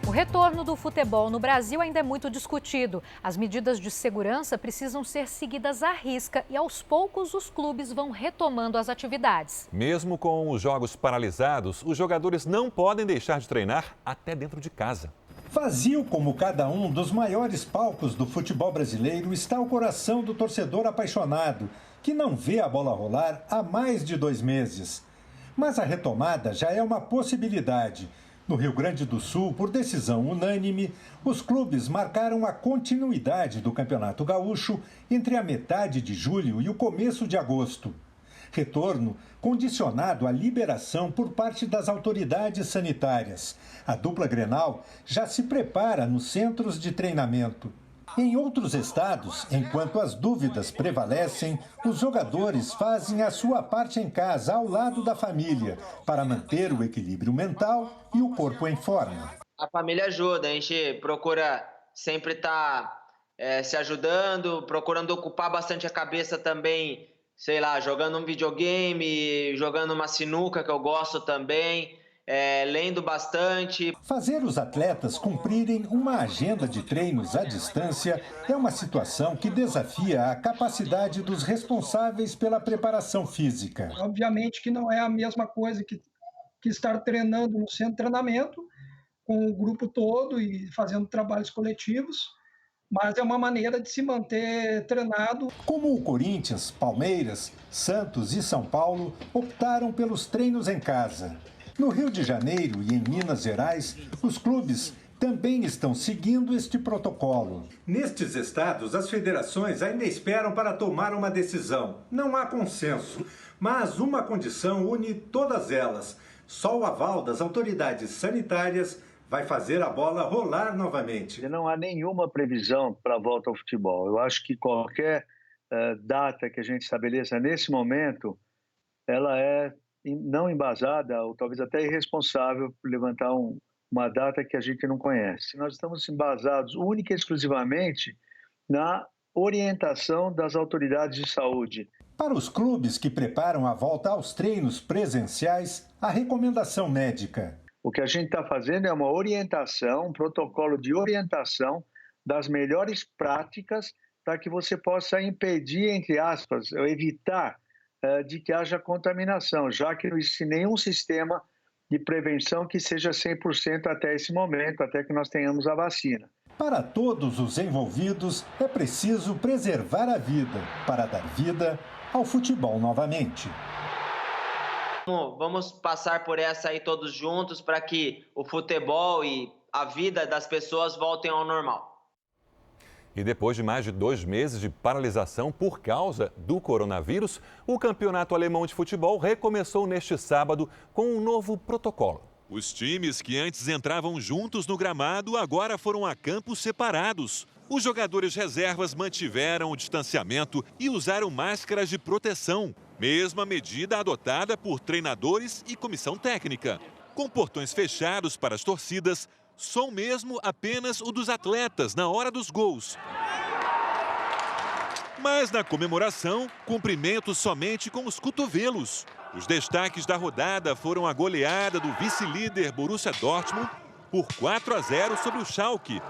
O retorno do futebol no Brasil ainda é muito discutido. As medidas de segurança precisam ser seguidas à risca e, aos poucos, os clubes vão retomando as atividades. Mesmo com os jogos paralisados, os jogadores não podem deixar de treinar até dentro de casa. Vazio como cada um dos maiores palcos do futebol brasileiro está o coração do torcedor apaixonado, que não vê a bola rolar há mais de 2 meses. Mas a retomada já é uma possibilidade. No Rio Grande do Sul, por decisão unânime, os clubes marcaram a continuidade do Campeonato Gaúcho entre a metade de julho e o começo de agosto. Retorno condicionado à liberação por parte das autoridades sanitárias. A dupla Grenal já se prepara nos centros de treinamento. Em outros estados, enquanto as dúvidas prevalecem, os jogadores fazem a sua parte em casa, ao lado da família, para manter o equilíbrio mental e o corpo em forma. A família ajuda, a gente procura sempre estar se ajudando, procurando ocupar bastante a cabeça também, sei lá, jogando um videogame, jogando uma sinuca, que eu gosto também. Lendo bastante. Fazer os atletas cumprirem uma agenda de treinos à distância é uma situação que desafia a capacidade dos responsáveis pela preparação física. Obviamente que não é a mesma coisa que estar treinando no centro de treinamento com o grupo todo e fazendo trabalhos coletivos, mas é uma maneira de se manter treinado. Como o Corinthians, Palmeiras, Santos e São Paulo optaram pelos treinos em casa. No Rio de Janeiro e em Minas Gerais, os clubes também estão seguindo este protocolo. Nestes estados, as federações ainda esperam para tomar uma decisão. Não há consenso, mas uma condição une todas elas. Só o aval das autoridades sanitárias vai fazer a bola rolar novamente. Não há nenhuma previsão para a volta ao futebol. Eu acho que qualquer data que a gente estabeleça nesse momento, ela é não embasada, ou talvez até irresponsável, por levantar uma data que a gente não conhece. Nós estamos embasados única e exclusivamente na orientação das autoridades de saúde. Para os clubes que preparam a volta aos treinos presenciais, a recomendação médica. O que a gente está fazendo é uma orientação, um protocolo de orientação das melhores práticas para que você possa impedir, entre aspas, ou evitar de que haja contaminação, já que não existe nenhum sistema de prevenção que seja 100% até esse momento, até que nós tenhamos a vacina. Para todos os envolvidos, é preciso preservar a vida para dar vida ao futebol novamente. Vamos passar por essa aí todos juntos para que o futebol e a vida das pessoas voltem ao normal. E depois de mais de 2 meses de paralisação por causa do coronavírus, o Campeonato Alemão de Futebol recomeçou neste sábado com um novo protocolo. Os times que antes entravam juntos no gramado agora foram a campos separados. Os jogadores reservas mantiveram o distanciamento e usaram máscaras de proteção, mesma medida adotada por treinadores e comissão técnica. Com portões fechados para as torcidas, som mesmo apenas o dos atletas na hora dos gols. Mas na comemoração, cumprimentos somente com os cotovelos. Os destaques da rodada foram a goleada do vice-líder Borussia Dortmund por 4-0 sobre o Schalke.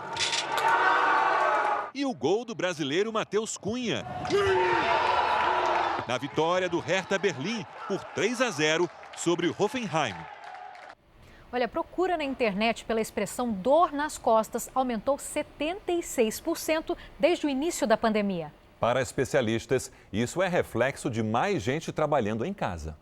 E o gol do brasileiro Matheus Cunha. Na vitória do Hertha Berlim por 3-0 sobre o Hoffenheim. Olha, a procura na internet pela expressão dor nas costas aumentou 76% desde o início da pandemia. Para especialistas, isso é reflexo de mais gente trabalhando em casa.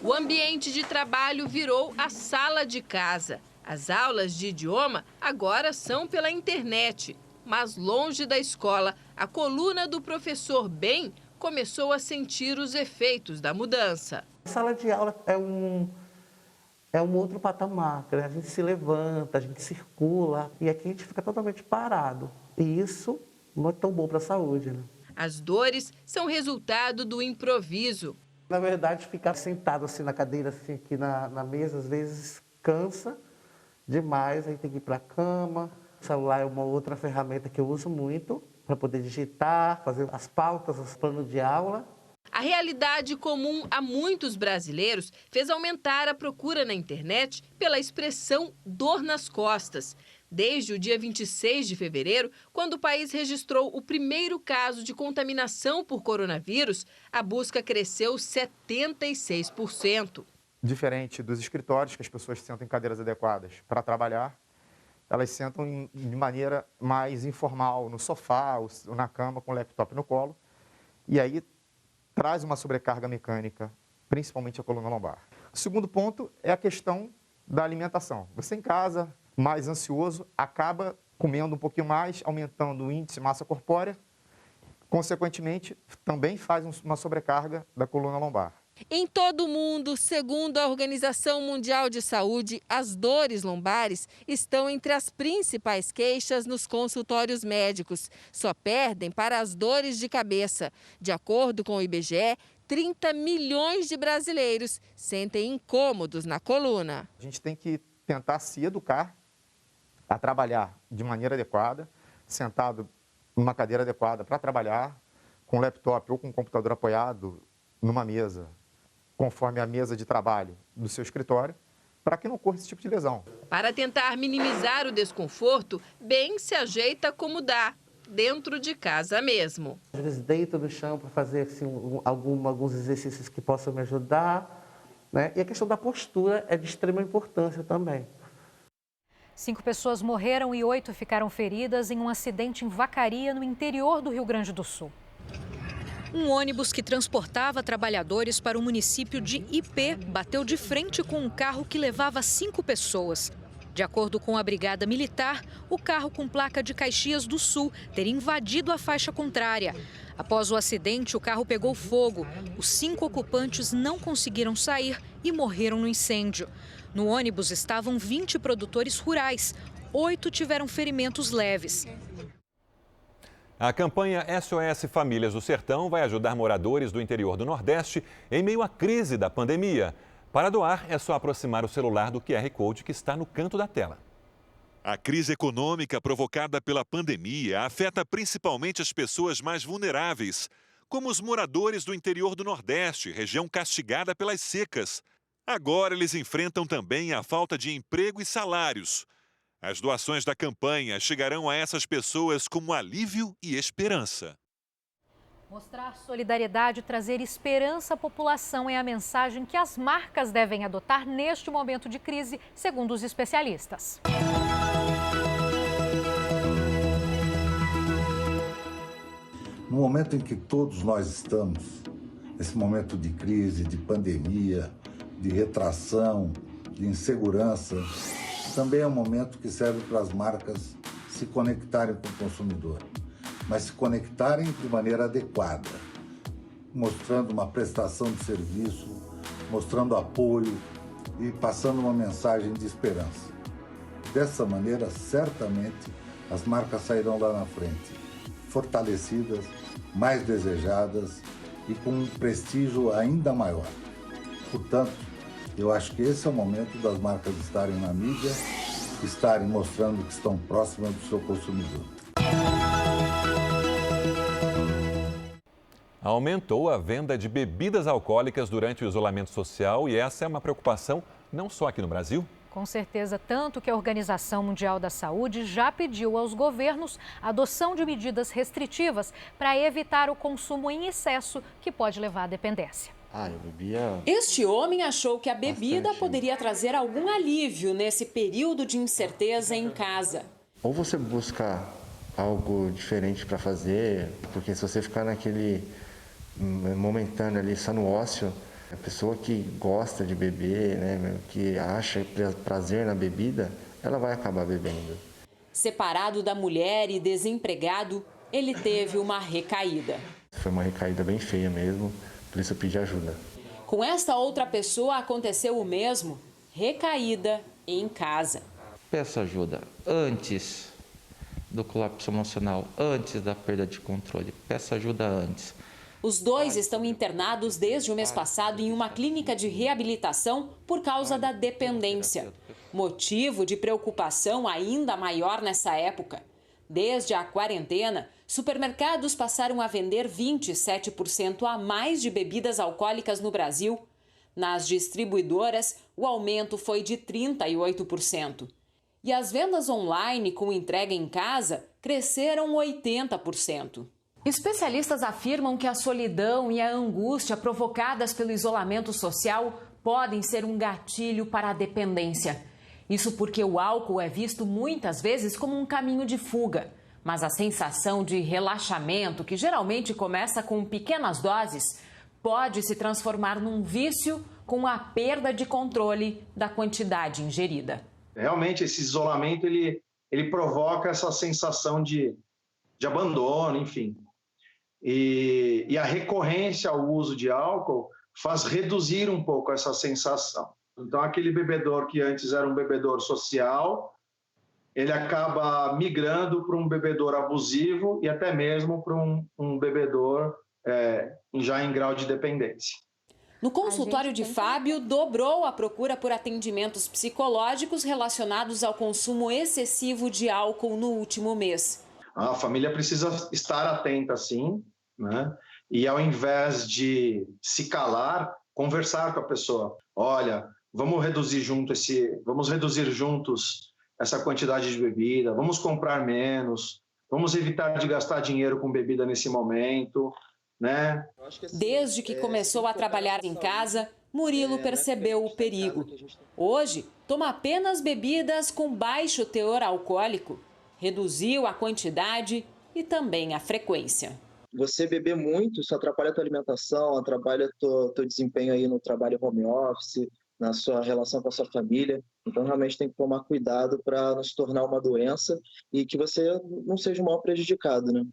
O ambiente de trabalho virou a sala de casa. As aulas de idioma agora são pela internet. Mas longe da escola, a coluna do professor Ben começou a sentir os efeitos da mudança. A sala de aula é um outro patamar, né? A gente se levanta, a gente circula e aqui a gente fica totalmente parado. E isso não é tão bom para a saúde, né? As dores são resultado do improviso. Na verdade, ficar sentado assim na cadeira, assim, aqui na mesa, às vezes cansa demais, aí tem que ir para a cama. O celular é uma outra ferramenta que eu uso muito para poder digitar, fazer as pautas, os planos de aula. A realidade comum a muitos brasileiros fez aumentar a procura na internet pela expressão dor nas costas. Desde o dia 26 de fevereiro, quando o país registrou o primeiro caso de contaminação por coronavírus, a busca cresceu 76%. Diferente dos escritórios, que as pessoas sentam em cadeiras adequadas para trabalhar, elas sentam de maneira mais informal, no sofá ou na cama, com o laptop no colo, e aí traz uma sobrecarga mecânica, principalmente a coluna lombar. O segundo ponto é a questão da alimentação. Você em casa, mais ansioso, acaba comendo um pouquinho mais, aumentando o índice de massa corpórea, consequentemente, também faz uma sobrecarga da coluna lombar. Em todo o mundo, segundo a Organização Mundial de Saúde, as dores lombares estão entre as principais queixas nos consultórios médicos. Só perdem para as dores de cabeça. De acordo com o IBGE, 30 milhões de brasileiros sentem incômodos na coluna. A gente tem que tentar se educar a trabalhar de maneira adequada, sentado numa cadeira adequada para trabalhar, com laptop ou com computador apoiado numa mesa, conforme a mesa de trabalho do seu escritório, para que não ocorra esse tipo de lesão. Para tentar minimizar o desconforto, bem se ajeita como dá, dentro de casa mesmo. Às vezes deito no chão para fazer assim, alguns exercícios que possam me ajudar, né? E a questão da postura é de extrema importância também. 5 pessoas morreram e 8 ficaram feridas em um acidente em Vacaria, no interior do Rio Grande do Sul. Um ônibus que transportava trabalhadores para o município de Ipê bateu de frente com um carro que levava 5 pessoas. De acordo com a Brigada Militar, o carro com placa de Caxias do Sul teria invadido a faixa contrária. Após o acidente, o carro pegou fogo. Os 5 ocupantes não conseguiram sair e morreram no incêndio. No ônibus estavam 20 produtores rurais. 8 tiveram ferimentos leves. A campanha SOS Famílias do Sertão vai ajudar moradores do interior do Nordeste em meio à crise da pandemia. Para doar, é só aproximar o celular do QR Code que está no canto da tela. A crise econômica provocada pela pandemia afeta principalmente as pessoas mais vulneráveis, como os moradores do interior do Nordeste, região castigada pelas secas. Agora eles enfrentam também a falta de emprego e salários. As doações da campanha chegarão a essas pessoas como alívio e esperança. Mostrar solidariedade e trazer esperança à população é a mensagem que as marcas devem adotar neste momento de crise, segundo os especialistas. No momento em que todos nós estamos, nesse momento de crise, de pandemia, de retração, de insegurança, também é um momento que serve para as marcas se conectarem com o consumidor, mas se conectarem de maneira adequada, mostrando uma prestação de serviço, mostrando apoio e passando uma mensagem de esperança. Dessa maneira, certamente, as marcas sairão lá na frente, fortalecidas, mais desejadas e com um prestígio ainda maior. Portanto, eu acho que esse é o momento das marcas estarem na mídia, estarem mostrando que estão próximas do seu consumidor. Aumentou a venda de bebidas alcoólicas durante o isolamento social e essa é uma preocupação não só aqui no Brasil. Com certeza, tanto que a Organização Mundial da Saúde já pediu aos governos a adoção de medidas restritivas para evitar o consumo em excesso que pode levar à dependência. Eu bebia. Este homem achou que a bebida poderia trazer algum alívio nesse período de incerteza em casa. Ou você busca algo diferente para fazer, porque se você ficar naquele momentâneo ali só no ócio, a pessoa que gosta de beber, né, que acha prazer na bebida, ela vai acabar bebendo. Separado da mulher e desempregado, ele teve uma recaída. Foi uma recaída bem feia mesmo, por isso eu pedi ajuda. Com esta outra pessoa aconteceu o mesmo, recaída em casa. Peço ajuda antes do colapso emocional, antes da perda de controle. Peço ajuda antes. Os dois estão internados desde o mês passado em uma clínica de reabilitação por causa da dependência. Motivo de preocupação ainda maior nessa época. Desde a quarentena, supermercados passaram a vender 27% a mais de bebidas alcoólicas no Brasil. Nas distribuidoras, o aumento foi de 38%. E as vendas online com entrega em casa cresceram 80%. Especialistas afirmam que a solidão e a angústia provocadas pelo isolamento social podem ser um gatilho para a dependência. Isso porque o álcool é visto muitas vezes como um caminho de fuga. Mas a sensação de relaxamento, que geralmente começa com pequenas doses, pode se transformar num vício com a perda de controle da quantidade ingerida. Realmente, esse isolamento ele provoca essa sensação de abandono, enfim. E a recorrência ao uso de álcool faz reduzir um pouco essa sensação. Então, aquele bebedor que antes era um bebedor social, ele acaba migrando para um bebedor abusivo e até mesmo para um bebedor já em grau de dependência. No consultório de Fábio, dobrou a procura por atendimentos psicológicos relacionados ao consumo excessivo de álcool no último mês. A família precisa estar atenta, sim, né? E ao invés de se calar, conversar com a pessoa. Olha, vamos reduzir juntos essa quantidade de bebida, vamos comprar menos, vamos evitar de gastar dinheiro com bebida nesse momento, né? Desde que começou a trabalhar em casa, Murilo percebeu o perigo. Hoje, toma apenas bebidas com baixo teor alcoólico, reduziu a quantidade e também a frequência. Você beber muito, isso atrapalha a tua alimentação, atrapalha o teu desempenho aí no trabalho home office, na sua relação com a sua família. Então, realmente tem que tomar cuidado para não se tornar uma doença e que você não seja o maior prejudicado, né?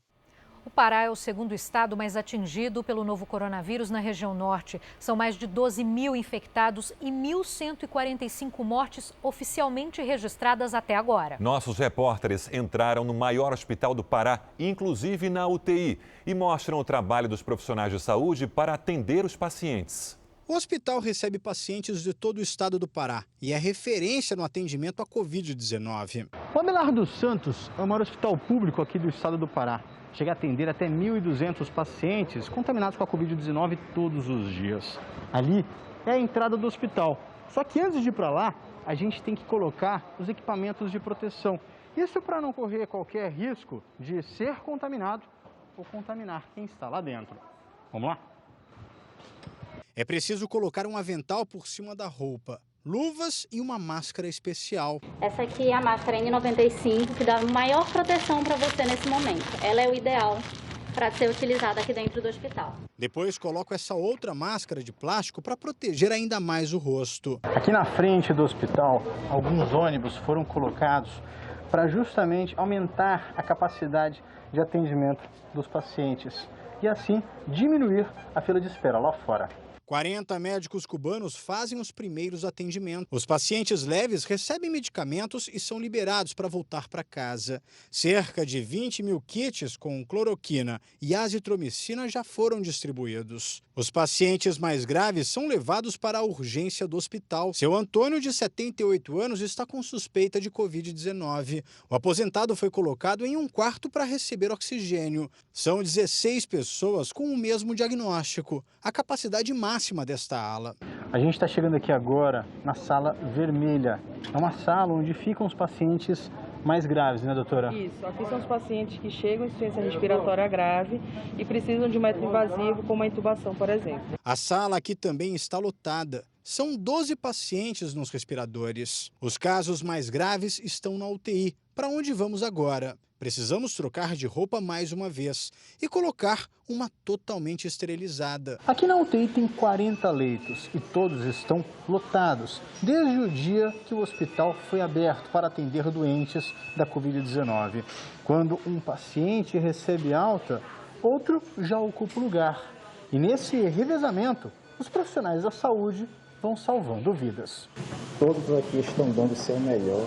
O Pará é o segundo estado mais atingido pelo novo coronavírus na região norte. São mais de 12 mil infectados e 1.145 mortes oficialmente registradas até agora. Nossos repórteres entraram no maior hospital do Pará, inclusive na UTI, e mostram o trabalho dos profissionais de saúde para atender os pacientes. O hospital recebe pacientes de todo o estado do Pará e é referência no atendimento à Covid-19. O Abelardo Santos é o maior hospital público aqui do estado do Pará. Chega a atender até 1.200 pacientes contaminados com a Covid-19 todos os dias. Ali é a entrada do hospital. Só que antes de ir para lá, a gente tem que colocar os equipamentos de proteção. Isso para não correr qualquer risco de ser contaminado ou contaminar quem está lá dentro. Vamos lá? É preciso colocar um avental por cima da roupa, luvas e uma máscara especial. Essa aqui é a máscara N95, que dá maior proteção para você nesse momento. Ela é o ideal para ser utilizada aqui dentro do hospital. Depois coloco essa outra máscara de plástico para proteger ainda mais o rosto. Aqui na frente do hospital, alguns ônibus foram colocados para justamente aumentar a capacidade de atendimento dos pacientes e assim diminuir a fila de espera lá fora. 40 médicos cubanos fazem os primeiros atendimentos. Os pacientes leves recebem medicamentos e são liberados para voltar para casa. Cerca de 20 mil kits com cloroquina e azitromicina já foram distribuídos. Os pacientes mais graves são levados para a urgência do hospital. Seu Antônio, de 78 anos, está com suspeita de Covid-19. O aposentado foi colocado em um quarto para receber oxigênio. São 16 pessoas com o mesmo diagnóstico. A capacidade máxima desta ala. A gente está chegando aqui agora na sala vermelha. É uma sala onde ficam os pacientes mais graves, né, doutora? Isso. Aqui são os pacientes que chegam em insuficiência respiratória grave e precisam de um método invasivo, como a intubação, por exemplo. A sala aqui também está lotada. São 12 pacientes nos respiradores. Os casos mais graves estão na UTI. Para onde vamos agora? Precisamos trocar de roupa mais uma vez e colocar uma totalmente esterilizada. Aqui na UTI tem 40 leitos e todos estão lotados, desde o dia que o hospital foi aberto para atender doentes da Covid-19. Quando um paciente recebe alta, outro já ocupa o lugar. E nesse revezamento, os profissionais da saúde vão salvando vidas. Todos aqui estão dando o seu melhor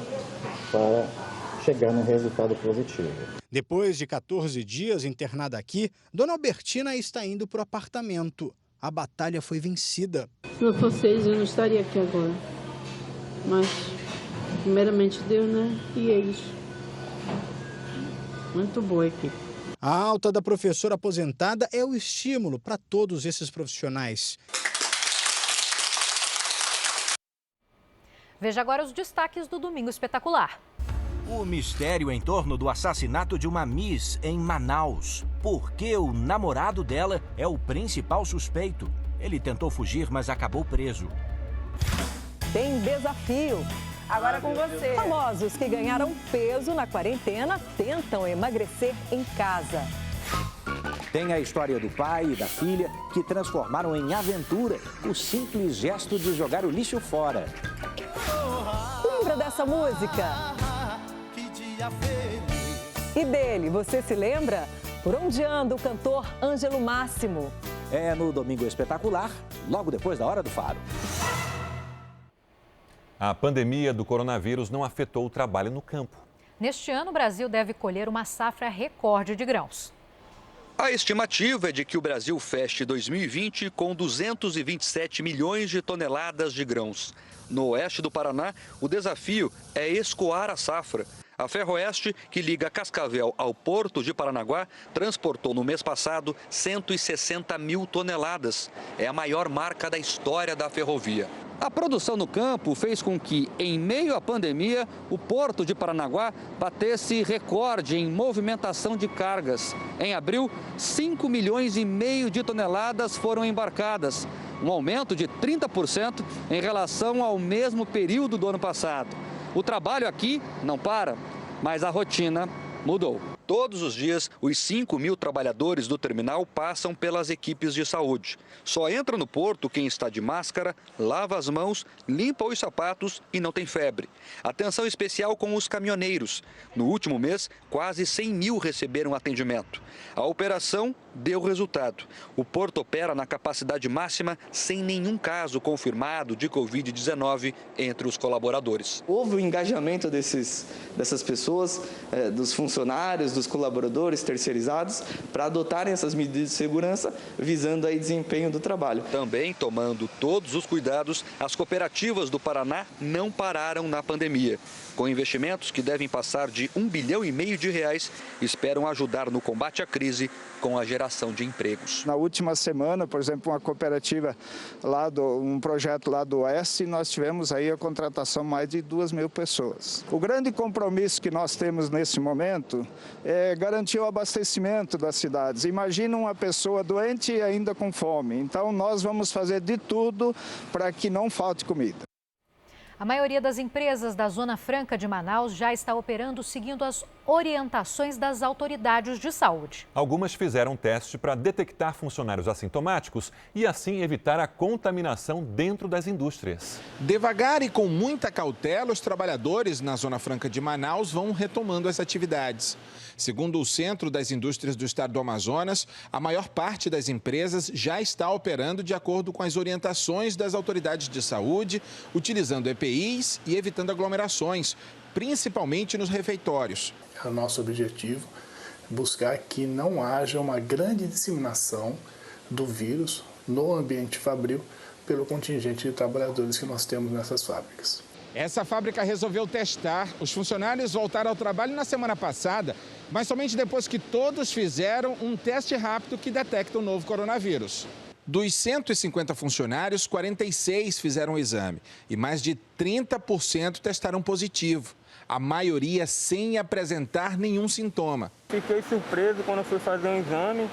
para chegar num resultado positivo. Depois de 14 dias internada aqui, Dona Albertina está indo para o apartamento. A batalha foi vencida. Se não fosse eles, eu não estaria aqui agora. Mas, primeiramente, Deus, né? E eles. Muito boa aqui. A alta da professora aposentada é o estímulo para todos esses profissionais. Veja agora os destaques do Domingo Espetacular. O mistério em torno do assassinato de uma Miss em Manaus. Por que o namorado dela é o principal suspeito? Ele tentou fugir, mas acabou preso. Tem desafio. agora é com você. Famosos que ganharam peso na quarentena tentam emagrecer em casa. Tem a história do pai e da filha que transformaram em aventura o simples gesto de jogar o lixo fora. Lembra dessa música? E dele, você se lembra? Por onde anda o cantor Ângelo Máximo? É no Domingo Espetacular, logo depois da Hora do Faro. A pandemia do coronavírus não afetou o trabalho no campo. Neste ano, o Brasil deve colher uma safra recorde de grãos. A estimativa é de que o Brasil feche 2020 com 227 milhões de toneladas de grãos. No oeste do Paraná, o desafio é escoar a safra. A Ferroeste, que liga Cascavel ao Porto de Paranaguá, transportou no mês passado 160 mil toneladas. É a maior marca da história da ferrovia. A produção no campo fez com que, em meio à pandemia, o Porto de Paranaguá batesse recorde em movimentação de cargas. Em abril, 5 milhões e meio de toneladas foram embarcadas, um aumento de 30% em relação ao mesmo período do ano passado. O trabalho aqui não para, mas a rotina mudou. Todos os dias, os 5 mil trabalhadores do terminal passam pelas equipes de saúde. Só entra no porto quem está de máscara, lava as mãos, limpa os sapatos e não tem febre. Atenção especial com os caminhoneiros. No último mês, quase 100 mil receberam atendimento. A operação deu resultado. O porto opera na capacidade máxima sem nenhum caso confirmado de Covid-19 entre os colaboradores. Houve o engajamento dessas pessoas, dos funcionários, dos colaboradores terceirizados, para adotarem essas medidas de segurança, visando aí desempenho do trabalho. Também tomando todos os cuidados, as cooperativas do Paraná não pararam na pandemia. Com investimentos que devem passar de R$1,5 bilhão de reais, esperam ajudar no combate à crise com a geração de empregos. Na última semana, por exemplo, uma cooperativa um projeto lá do Oeste, nós tivemos aí a contratação de mais de 2.000 pessoas. O grande compromisso que nós temos nesse momento é garantir o abastecimento das cidades. Imagina uma pessoa doente e ainda com fome. Então nós vamos fazer de tudo para que não falte comida. A maioria das empresas da Zona Franca de Manaus já está operando seguindo as orientações das autoridades de saúde. Algumas fizeram teste para detectar funcionários assintomáticos e assim evitar a contaminação dentro das indústrias. Devagar e com muita cautela, os trabalhadores na Zona Franca de Manaus vão retomando as atividades. Segundo o Centro das Indústrias do Estado do Amazonas, a maior parte das empresas já está operando de acordo com as orientações das autoridades de saúde, utilizando EPIs e evitando aglomerações, principalmente nos refeitórios. É o nosso objetivo buscar que não haja uma grande disseminação do vírus no ambiente fabril pelo contingente de trabalhadores que nós temos nessas fábricas. Essa fábrica resolveu testar. Os funcionários voltaram ao trabalho na semana passada, mas somente depois que todos fizeram um teste rápido que detecta o novo coronavírus. Dos 150 funcionários, 46 fizeram o exame e mais de 30% testaram positivo. A maioria sem apresentar nenhum sintoma. Fiquei surpreso quando fui fazer um exame,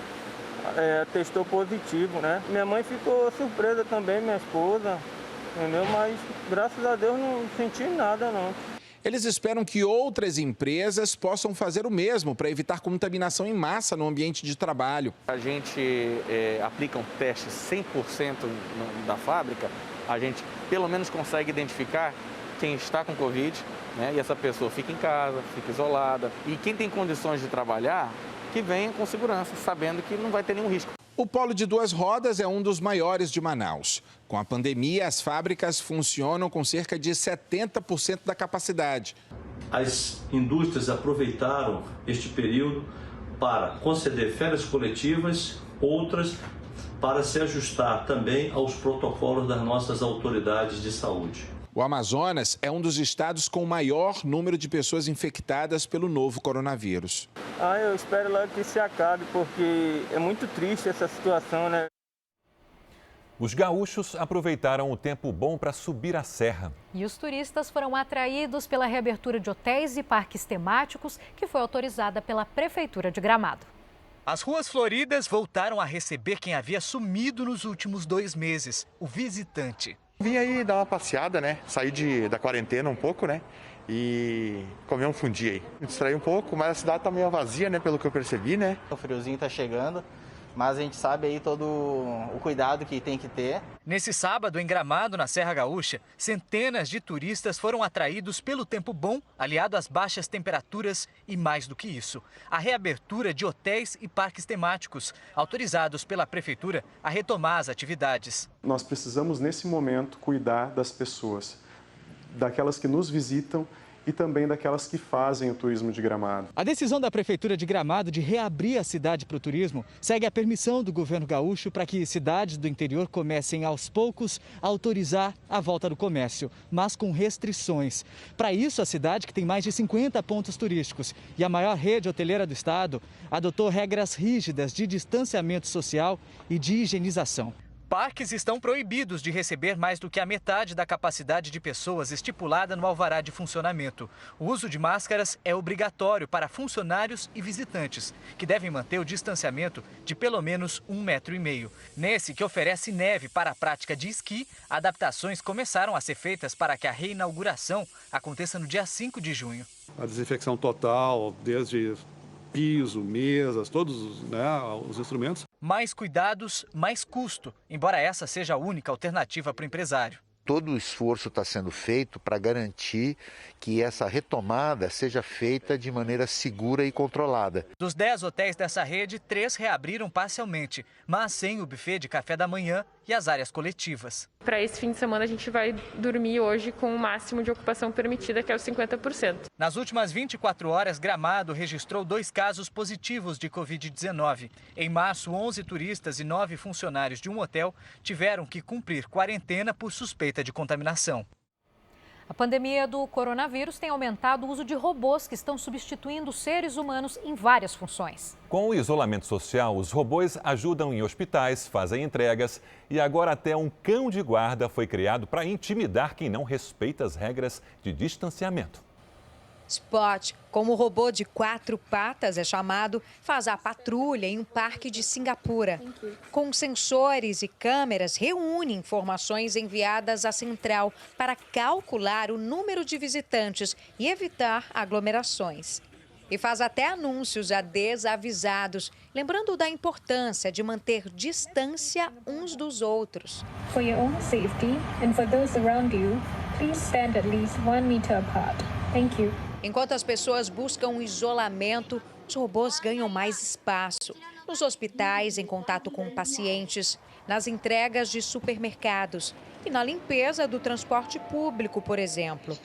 testou positivo, né? Minha mãe ficou surpresa também, minha esposa, entendeu? Mas graças a Deus não senti nada, não. Eles esperam que outras empresas possam fazer o mesmo para evitar contaminação em massa no ambiente de trabalho. A gente aplica um teste 100% da fábrica, a gente pelo menos consegue identificar quem está com Covid, né? E essa pessoa fica em casa, fica isolada. E quem tem condições de trabalhar, que venha com segurança, sabendo que não vai ter nenhum risco. O Polo de Duas Rodas é um dos maiores de Manaus. Com a pandemia, as fábricas funcionam com cerca de 70% da capacidade. As indústrias aproveitaram este período para conceder férias coletivas, outras para se ajustar também aos protocolos das nossas autoridades de saúde. O Amazonas é um dos estados com o maior número de pessoas infectadas pelo novo coronavírus. Eu espero logo que se acabe, porque é muito triste essa situação, né? Os gaúchos aproveitaram o tempo bom para subir a serra. E os turistas foram atraídos pela reabertura de hotéis e parques temáticos, que foi autorizada pela Prefeitura de Gramado. As ruas floridas voltaram a receber quem havia sumido nos últimos 2 meses, o visitante. Vim aí dar uma passeada, né? Sair da quarentena um pouco, né? E comer um fundi aí. Me distrair um pouco, mas a cidade tá meio vazia, né? Pelo que eu percebi, né? O friozinho tá chegando, mas a gente sabe aí todo o cuidado que tem que ter. Nesse sábado, em Gramado, na Serra Gaúcha, centenas de turistas foram atraídos pelo tempo bom, aliado às baixas temperaturas e, mais do que isso, a reabertura de hotéis e parques temáticos, autorizados pela Prefeitura a retomar as atividades. Nós precisamos, nesse momento, cuidar das pessoas, daquelas que nos visitam e também daquelas que fazem o turismo de Gramado. A decisão da Prefeitura de Gramado de reabrir a cidade para o turismo segue a permissão do governo gaúcho para que cidades do interior comecem aos poucos a autorizar a volta do comércio, mas com restrições. Para isso, a cidade, que tem mais de 50 pontos turísticos e a maior rede hoteleira do estado, adotou regras rígidas de distanciamento social e de higienização. Parques estão proibidos de receber mais do que a metade da capacidade de pessoas estipulada no alvará de funcionamento. O uso de máscaras é obrigatório para funcionários e visitantes, que devem manter o distanciamento de pelo menos 1,5 metro. Nesse, que oferece neve para a prática de esqui, adaptações começaram a ser feitas para que a reinauguração aconteça no dia 5 de junho. A desinfecção total, desde piso, mesas, todos os instrumentos. Mais cuidados, mais custo, embora essa seja a única alternativa para o empresário. Todo o esforço está sendo feito para garantir que essa retomada seja feita de maneira segura e controlada. Dos 10 hotéis dessa rede, 3 reabriram parcialmente, mas sem o buffet de café da manhã e as áreas coletivas. Para esse fim de semana, a gente vai dormir hoje com o máximo de ocupação permitida, que é os 50%. Nas últimas 24 horas, Gramado registrou 2 casos positivos de Covid-19. Em março, 11 turistas e 9 funcionários de um hotel tiveram que cumprir quarentena por suspeita de contaminação. A pandemia do coronavírus tem aumentado o uso de robôs que estão substituindo seres humanos em várias funções. Com o isolamento social, os robôs ajudam em hospitais, fazem entregas e agora até um cão de guarda foi criado para intimidar quem não respeita as regras de distanciamento. Spot, como o robô de 4 patas é chamado, faz a patrulha em um parque de Singapura. Com sensores e câmeras, reúne informações enviadas à central para calcular o número de visitantes e evitar aglomerações. E faz até anúncios a desavisados, lembrando da importância de manter distância uns dos outros. For your own safety and for those around you, please stand at least 1 meter apart. Thank you. Enquanto as pessoas buscam isolamento, os robôs ganham mais espaço. Nos hospitais, em contato com pacientes, nas entregas de supermercados e na limpeza do transporte público, por exemplo.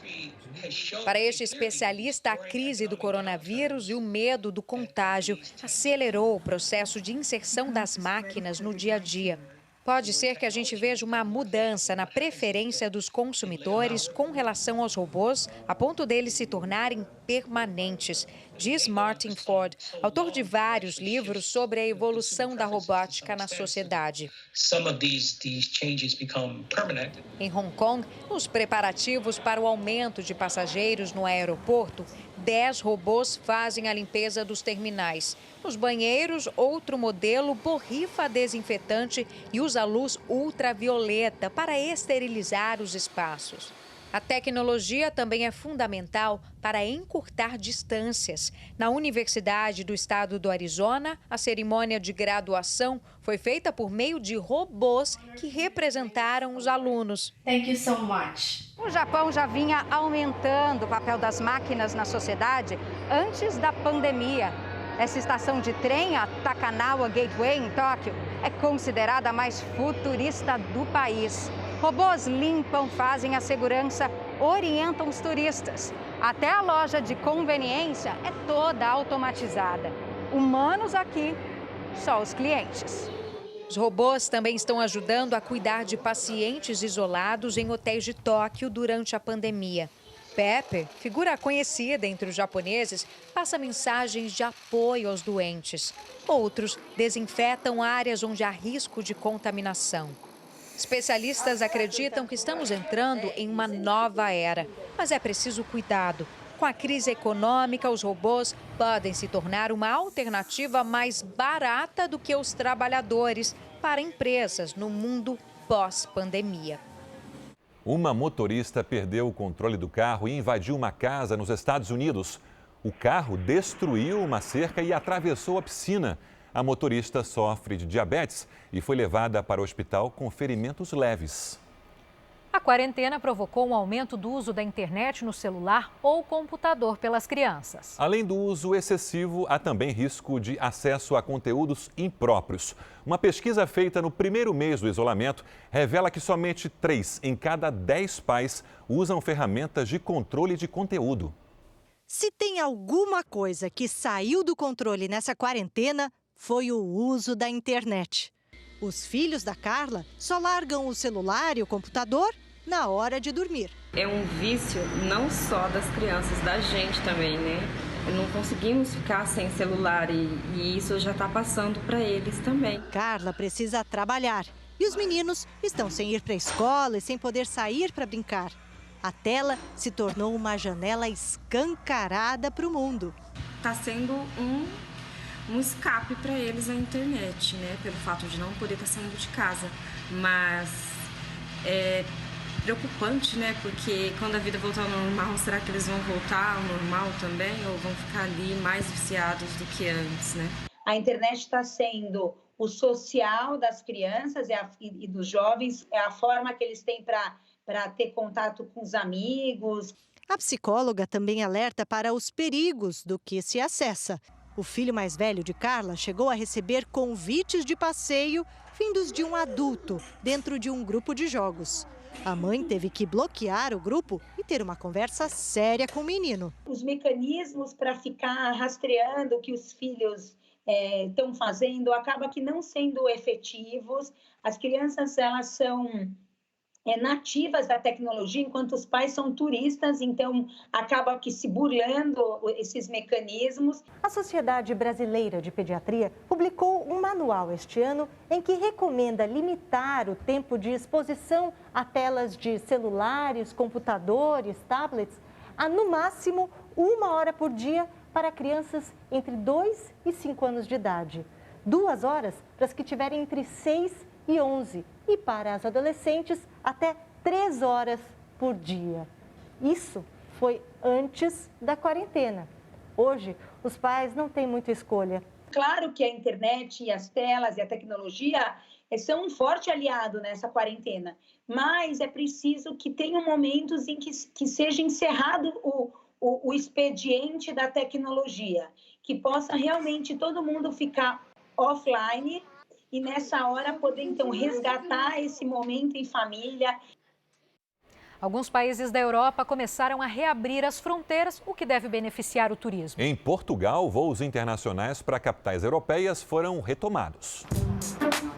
Para este especialista, a crise do coronavírus e o medo do contágio acelerou o processo de inserção das máquinas no dia a dia. Pode ser que a gente veja uma mudança na preferência dos consumidores com relação aos robôs, a ponto deles se tornarem permanentes, diz Martin Ford, autor de vários livros sobre a evolução da robótica na sociedade. Em Hong Kong, nos preparativos para o aumento de passageiros no aeroporto, 10 robôs fazem a limpeza dos terminais. Nos banheiros, outro modelo borrifa desinfetante e usa luz ultravioleta para esterilizar os espaços. A tecnologia também é fundamental para encurtar distâncias. Na Universidade do Estado do Arizona, a cerimônia de graduação foi feita por meio de robôs que representaram os alunos. Thank you so much. O Japão já vinha aumentando o papel das máquinas na sociedade antes da pandemia. Essa estação de trem, a Takanawa Gateway, em Tóquio, é considerada a mais futurista do país. Robôs limpam, fazem a segurança, orientam os turistas. Até a loja de conveniência é toda automatizada. Humanos aqui, só os clientes. Os robôs também estão ajudando a cuidar de pacientes isolados em hotéis de Tóquio durante a pandemia. Pepe, figura conhecida entre os japoneses, passa mensagens de apoio aos doentes. Outros desinfetam áreas onde há risco de contaminação. Especialistas acreditam que estamos entrando em uma nova era, mas é preciso cuidado. Com a crise econômica, os robôs podem se tornar uma alternativa mais barata do que os trabalhadores para empresas no mundo pós-pandemia. Uma motorista perdeu o controle do carro e invadiu uma casa nos Estados Unidos. O carro destruiu uma cerca e atravessou a piscina. A motorista sofre de diabetes e foi levada para o hospital com ferimentos leves. A quarentena provocou um aumento do uso da internet no celular ou computador pelas crianças. Além do uso excessivo, há também risco de acesso a conteúdos impróprios. Uma pesquisa feita no primeiro mês do isolamento revela que somente 3 em cada 10 pais usam ferramentas de controle de conteúdo. Se tem alguma coisa que saiu do controle nessa quarentena, foi o uso da internet. Os filhos da Carla só largam o celular e o computador na hora de dormir. É um vício não só das crianças, da gente também, né? Não conseguimos ficar sem celular e isso já está passando para eles também. Carla precisa trabalhar e os meninos estão sem ir para a escola e sem poder sair para brincar. A tela se tornou uma janela escancarada para o mundo. Está sendo um escape para eles a internet, né? Pelo fato de não poder estar saindo de casa. Mas é preocupante, né? Porque quando a vida voltar ao normal, será que eles vão voltar ao normal também? Ou vão ficar ali mais viciados do que antes, né? A internet está sendo o social das crianças e dos jovens, é a forma que eles têm para ter contato com os amigos. A psicóloga também alerta para os perigos do que se acessa. O filho mais velho de Carla chegou a receber convites de passeio vindos de um adulto dentro de um grupo de jogos. A mãe teve que bloquear o grupo e ter uma conversa séria com o menino. Os mecanismos para ficar rastreando o que os filhos estão fazendo acaba que não sendo efetivos. As crianças elas são nativas da tecnologia, enquanto os pais são turistas, então acaba que se burlando esses mecanismos. A Sociedade Brasileira de Pediatria publicou um manual este ano em que recomenda limitar o tempo de exposição a telas de celulares, computadores, tablets, a no máximo 1 hora por dia para crianças entre 2 e 5 anos de idade, 2 horas para as que tiverem entre 6 e 11 e para as adolescentes até 3 horas por dia. Isso foi antes da quarentena. Hoje, os pais não têm muita escolha. Claro que a internet e as telas e a tecnologia são um forte aliado nessa quarentena, mas é preciso que tenham momentos em que seja encerrado o expediente da tecnologia, que possa realmente todo mundo ficar offline e nessa hora poder, então, resgatar esse momento em família. Alguns países da Europa começaram a reabrir as fronteiras, o que deve beneficiar o turismo. Em Portugal, voos internacionais para capitais europeias foram retomados.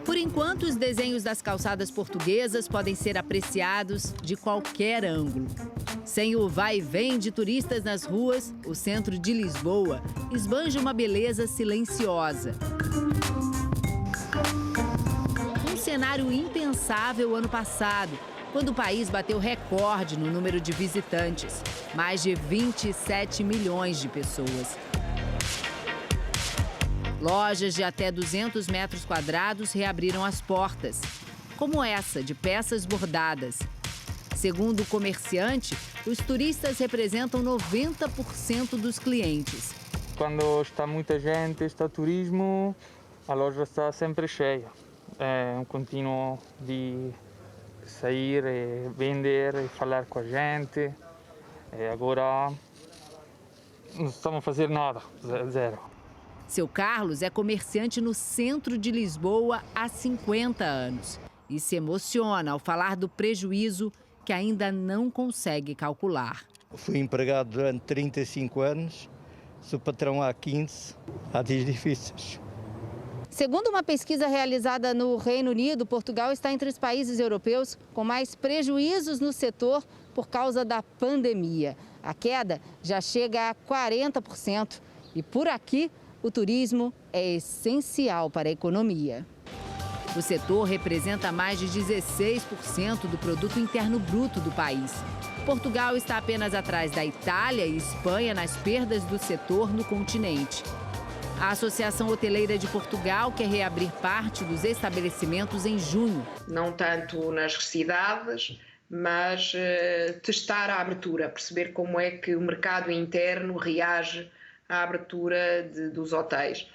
Por enquanto, os desenhos das calçadas portuguesas podem ser apreciados de qualquer ângulo. Sem o vai e vem de turistas nas ruas, o centro de Lisboa esbanja uma beleza silenciosa. Um cenário impensável ano passado, quando o país bateu recorde no número de visitantes, mais de 27 milhões de pessoas. Lojas de até 200 metros quadrados reabriram as portas, como essa de peças bordadas. Segundo o comerciante, os turistas representam 90% dos clientes. Quando está muita gente, está turismo, a loja está sempre cheia. É um contínuo de sair, vender, falar com a gente. Agora não estamos a fazer nada, zero. Seu Carlos é comerciante no centro de Lisboa há 50 anos e se emociona ao falar do prejuízo que ainda não consegue calcular. Fui empregado durante 35 anos, sou patrão há 15, há dias difíceis. Segundo uma pesquisa realizada no Reino Unido, Portugal está entre os países europeus com mais prejuízos no setor por causa da pandemia. A queda já chega a 40% e por aqui o turismo é essencial para a economia. O setor representa mais de 16% do produto interno bruto do país. Portugal está apenas atrás da Itália e Espanha nas perdas do setor no continente. A Associação Hoteleira de Portugal quer reabrir parte dos estabelecimentos em junho. Não tanto nas cidades, mas testar a abertura, perceber como é que o mercado interno reage à abertura dos hotéis.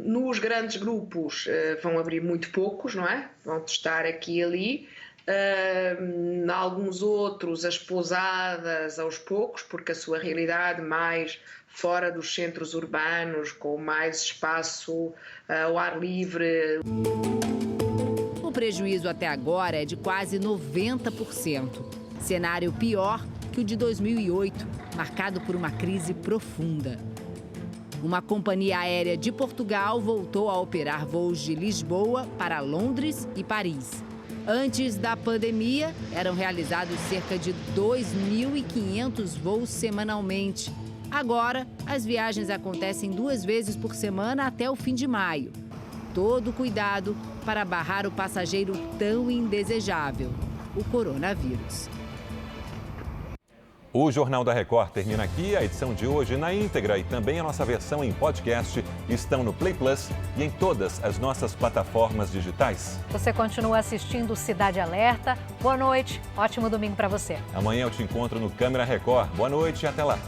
Nos grandes grupos vão abrir muito poucos, não é? Vão testar aqui e ali. Em alguns outros, as pousadas aos poucos, porque a sua realidade mais fora dos centros urbanos, com mais espaço ao ar livre. O prejuízo até agora é de quase 90%. Cenário pior que o de 2008, marcado por uma crise profunda. Uma companhia aérea de Portugal voltou a operar voos de Lisboa para Londres e Paris. Antes da pandemia, eram realizados cerca de 2.500 voos semanalmente. Agora, as viagens acontecem 2 vezes por semana até o fim de maio. Todo cuidado para barrar o passageiro tão indesejável, o coronavírus. O Jornal da Record termina aqui. A edição de hoje na íntegra e também a nossa versão em podcast estão no Play Plus e em todas as nossas plataformas digitais. Você continua assistindo Cidade Alerta. Boa noite, ótimo domingo para você. Amanhã eu te encontro no Câmera Record. Boa noite e até lá.